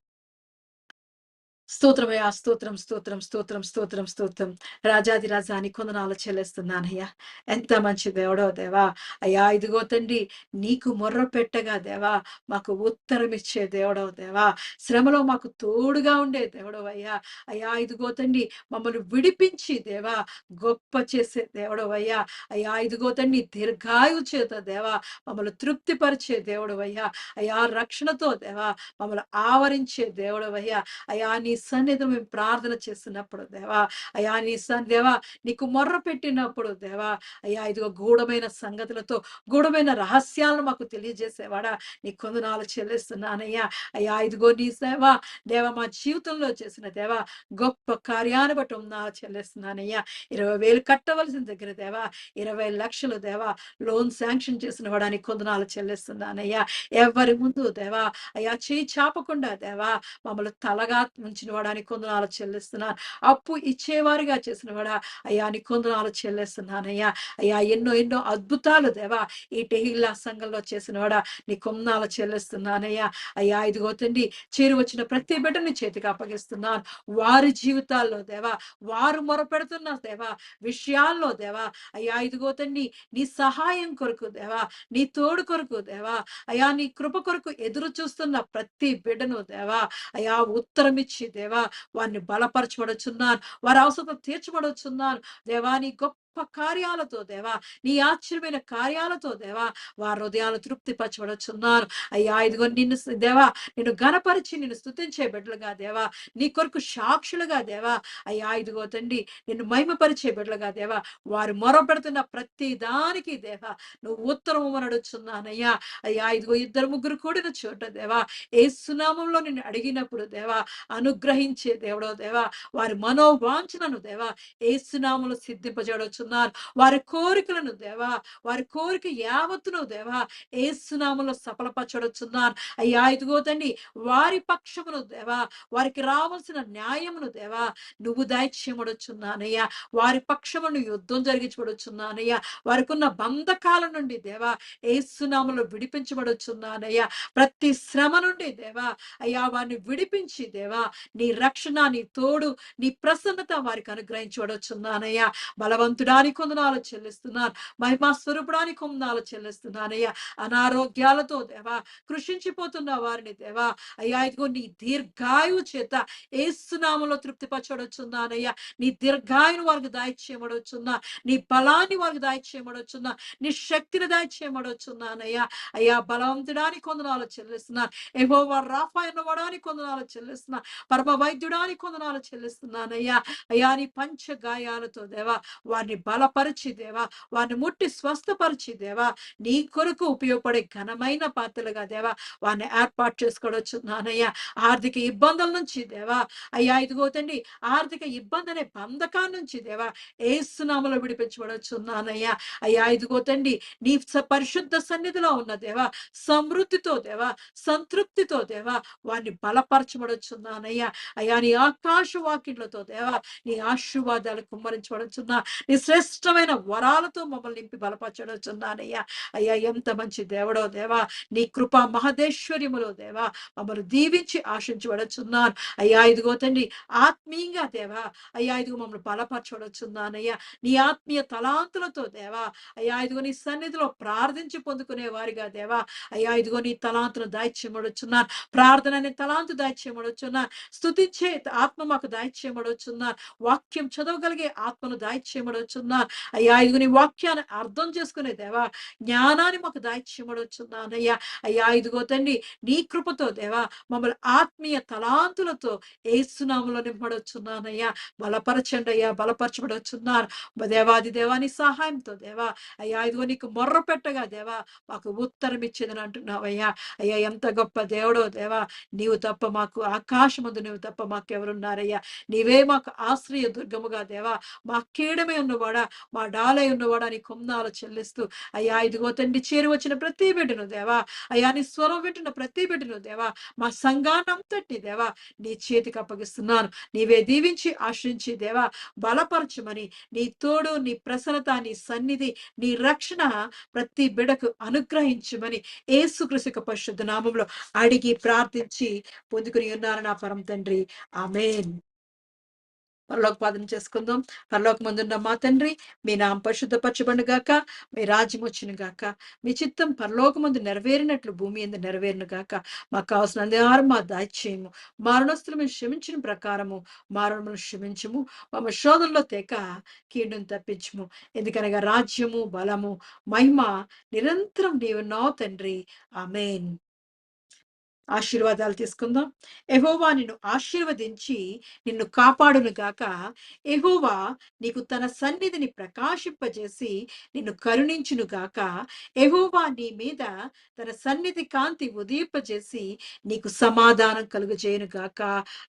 స్తోత్రమయ్యా! స్తోత్రం, స్తోత్రం, స్తోత్రం, స్తోత్రం, స్తోత్రం. రాజాది రాజా నీ కొందనాలు చెల్లిస్తున్నానయ్యా. ఎంత మంచి దేవుడో దేవా! అయ్యా ఇదిగో తండ్రి నీకు మొర్ర పెట్టగా దేవా, మాకు ఉత్తరమిచ్చే దేవుడవు దేవా! శ్రమలో మాకు తోడుగా ఉండే దేవుడవయ్యా. అయ్యా ఇదిగో తండ్రి మమ్మల్ని విడిపించి దేవా, గొప్ప చేసే దేవుడవయ్యా. అయ్యా ఇదిగో తండ్రి దీర్ఘాయువు చేత దేవా, మమ్మల్ని తృప్తిపరిచే దేవుడవయ్యా. అయ్యా రక్షణతో దేవా, మమ్మల్ని ఆవరించే దేవుడవయ్యా. అయ్యా నీ సన్నిధిలో మేము ప్రార్థన చేస్తున్నప్పుడు దేవా, అయ్యా నీ దేవా నీకు మొర్ర పెట్టినప్పుడు దేవా, అయ్యా ఇదిగో గూఢమైన సంగతులతో గూఢమైన రహస్యాలను మాకు తెలియజేసేవాడా నీ కొందనాలు చెల్లిస్తున్నానయ్యా. అయ్యా ఇదిగో నీ సేవ దేవ మా జీవితంలో చేసిన దేవా గొప్ప కార్యాన్ని బట్టి చెల్లిస్తున్నానయ్యా. 20,000 కట్టవలసిన దగ్గర దేవా 20,00,000 దేవా లోన్ శాంక్షన్ చేసిన వాడా నీ కొందనాలు చెల్లిస్తున్నానయ్యా. ఎవరి ముందు దేవా అయ్యా చేయి చాపకుండా దేవా మమ్మల్ని తలగా ఉంచిన వాడా నీ కొందనాలు చెల్లిస్తున్నాను. అప్పు ఇచ్చేవారిగా చేసిన వాడా అయ్యా నీ కొందనాలు చెల్లిస్తున్నానయ్యా. అయ్యా ఎన్నో ఎన్నో అద్భుతాలు దేవా ఈ టెహిల్లా సంఘంలో చేసిన వాడా నీ కొందనాలు చెల్లిస్తున్నానయ్యా. అయ్యా ఇదిగో తండ్రి చేరి వచ్చిన ప్రతి బిడ్డని చేతికి అప్పగిస్తున్నాను. వారి జీవితాల్లో దేవా వారు మొరపెడుతున్న దేవా విషయాల్లో దేవా అయ్యా ఇదిగో తండ్రి నీ సహాయం కొరకు దేవా నీ తోడు కొరకు దేవా అయ్యా నీ కృప కొరకు ఎదురు చూస్తున్న ప్రతి బిడ్డను దేవా అయ్యా ఉత్తరం ఇచ్చి దేవా వారిని బలపరచబడుచున్నాను. వారి అవసరం తీర్చబడుచున్నాను. దేవా నీ గొప్ప కార్యాలతో దేవా నీ ఆశ్చర్యమైన కార్యాలతో దేవా వారి హృదయాలు తృప్తిపరచబడుచున్నాను. అయ్యా ఇదిగో నిన్ను దేవా నిన్ను గణపరిచి నిన్ను స్తుతించే బిడ్డలుగా దేవా నీ కొరకు సాక్షులుగా దేవా అయ్యా ఇదిగో తండ్రి నిన్ను మహిమపరిచే బిడ్డలుగా దేవా వారు మొరపెడుతున్న ప్రతి దానికి దేవా నువ్వు ఉత్తరము నడుచున్నానయ్యా. అయ్యా ఇదిగో ఇద్దరు ముగ్గురు కూడిన చోట దేవా ఏసునామంలో నిన్ను అడిగినప్పుడు దేవా అనుగ్రహించే దేవుడో దేవా వారి మనోవాంఛనను దేవా ఏసునామంలో సిద్ధింపజేయవచ్చు వారి కోరికలను దేవా వారి కోరిక యావత్తును దేవా ఏసునామంలో సఫలపరచొచ్చున్నాను. అయ్యా ఇదిగో తండ్రి వారి పక్షమును దేవా వారికి రావాల్సిన న్యాయమును దేవా నువ్వు దయచేయమడుచున్నానయ్యా. వారి పక్షమును యుద్ధం జరిగించబడుచున్నానయ్యా. వారికి ఉన్న బంధకాల నుండి దేవా ఏసునామంలో విడిపించబడుచున్నానయ్యా. ప్రతి శ్రమ నుండి దేవా అయ్యా వారిని విడిపించి దేవా నీ రక్షణ నీ తోడు నీ ప్రసన్నత వారికి అనుగ్రహించబడుచున్నానయ్యా. బలవంతుడానికి కొందనాలు చెల్లిస్తున్నాను. మహిమా స్వరూపుడానికి కొందనాలు చెల్లిస్తున్నానయ్యా. అనారోగ్యాలతో దేవా కృషించిపోతున్న వారిని దేవా అయ్యా ఇదిగో నీ దీర్ఘాయువు చేత ఏసునామంలో తృప్తిపరచబడుచున్నానయ్యా. నీ దీర్ఘాయును వారికి దాయిచేయమడుచున్నా. నీ బలాన్ని వారికి దాయిచేయమడుచున్నా. నీ శక్తిని దాయిచేయమడుచున్నానయ్యా. అయ్యా బలవంతుడానికి కొందనాలు చెల్లిస్తున్నాను. యెహోవా రాఫా అన్నవాడానికి కొందనాలు చెల్లిస్తున్నా. పరమ వైద్యుడానికి కొందనాలు చెల్లిస్తున్నానయ్యా. అయ్యా నీ పంచ గాయాలతో దేవా వారిని బలపరిచి దేవా వారిని ముట్టి స్వస్థపరిచి దేవా నీ కొరకు ఉపయోగపడే ఘనమైన పాత్రలుగా దేవా వారిని ఏర్పాటు చేసుకోవచ్చు నానయ్య. ఆర్థిక ఇబ్బందుల నుంచి దేవా అయ్యా ఇదిగో తండ్రి ఆర్థిక ఇబ్బంది అనే బంధకాల నుంచి దేవా ఏసునామలో విడిపించబడవచ్చు నానయ్య. అయ్యా ఇదిగో తండ్రి నీ పరిశుద్ధ సన్నిధిలో ఉన్న దేవా సమృద్ధితో దేవా సంతృప్తితో దేవా వారిని బలపరచబడవచ్చు నానయ్య. అయ్యా నీ ఆకాశ వాకిళ్లతో దేవా నీ ఆశీర్వాదాలు కుమ్మరించబడుచున్నా. నీ శ్రేష్టమైన వరాలతో మమ్మల్ని నింపి బలపరచబడుచున్నానయ్యా. అయ్యా ఎంత మంచి దేవుడో దేవా నీ కృపా మహదేశ్వర్యములో దేవా మమ్మల్ని దీవించి ఆశించబడుచున్నాను. అయ్యా ఇదిగో తండ్రి ఆత్మీయంగా దేవా అయ్యా ఇదిగో మమ్మల్ని బలపరచబడుచున్నానయ్యా. నీ ఆత్మీయ తలాంతులతో దేవా అయ్యా ఇదిగో నీ సన్నిధిలో ప్రార్థించి పొందుకునే వారిగా దేవా అయ్యా ఇదిగో నీ తలాంతును దాయిచేయబడుచున్నాను. ప్రార్థన అనే తలాంతు దాయిచేయబడుచున్నాను. స్తుతించే ఆత్మ మాకు దాయిచేయబడుచున్నాను. వాక్యం చదవగలిగే ఆత్మను దాయిచేయబడుచున్నాను. అయ్యా ఇదిగో నీ వాక్యాన్ని అర్థం చేసుకునే దేవా జ్ఞానాన్ని మాకు దాయిచేయబడుచున్నానయ్యా. అయ్యా ఇదిగో తండ్రి నీ కృపతో దేవా మమ్మల్ని ఆత్మీయ తలాంతులతో ఏసునామలో నింపడొచ్చున్నానయ్యా. బలపరచండి అయ్యా బలపరచబడొచ్చున్నాను. దేవాది దేవాని సహాయంతో దేవా అయ్యా ఇదిగో నీకు మొర్ర పెట్టగా దేవా మాకు ఉత్తరం ఇచ్చేదని అంటున్నావయ్యా. అయ్యా ఎంత గొప్ప దేవుడో దేవా నీవు తప్ప మాకు ఆకాశమందు నువ్వు తప్ప మాకెవరున్నారయ్యా. నీవే మాకు ఆశ్రయ దుర్గముగా దేవా మా కీడమే ఉన్న ఉన్నవాడా, మా డాలై ఉన్నవాడా నీ కొందాలు చెల్లిస్తూ, అయ్యా ఇదిగో తండ్రి చేరి వచ్చిన ప్రతి బిడ్డను దేవా, అయ్యా నీ స్వరం వింటున్న ప్రతి బిడ్డను దేవా, మా సంఘాన్నంతటిని దేవా నీ చేతికి అప్పగిస్తున్నాను. నీవే దీవించి ఆశ్రయించి దేవా బలపరచమని, నీ తోడు, నీ ప్రసన్నత, నీ సన్నిధి, నీ రక్షణ ప్రతి బిడకు అనుగ్రహించమని యేసుక్రీస్తు యొక్క పరిశుద్ధ నామములో అడిగి ప్రార్థించి పొందుకుని ఉన్నాను నా పరమ తండ్రి. ఆమేన్. పరలోక ప్రార్థన చేసుకుందాం. పరలోకమందున్న మా తండ్రి, మీ నామం పరిశుద్ధపరచబడును గాక, మీ రాజ్యం వచ్చును గాక, మీ చిత్తం పరలోకమందు నెరవేరినట్లు భూమి యందు నెరవేరును గాక. మాకు కావాల్సిన ఆహారం మాకు దయచేయము. మరణస్తులు మేము క్షమించిన ప్రకారము మరణములను క్షమించుము. మమ్మ శోధనలో తేక కీడును తప్పించుము. ఎందుకనగా రాజ్యము, బలము, మహిమ నిరంతరం నీవున్నావు తండ్రి. ఆమేన్. ఆశీర్వాదాలు తీసుకుందాం. యెహోవా నిన్ను ఆశీర్వదించి నిన్ను కాపాడును గాక. యెహోవా నీకు తన సన్నిధిని ప్రకాశింపజేసి నిన్ను కరుణించును గాక. యెహోవా నీ మీద తన సన్నిధి కాంతి ఉదయింపజేసి నీకు సమాధానం కలుగజేయును గాక.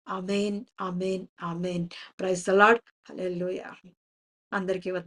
ఆమేన్. ఆమేన్. ఆమేన్. Praise the Lord. హల్లెలూయా. అందరికీ వందనాలు.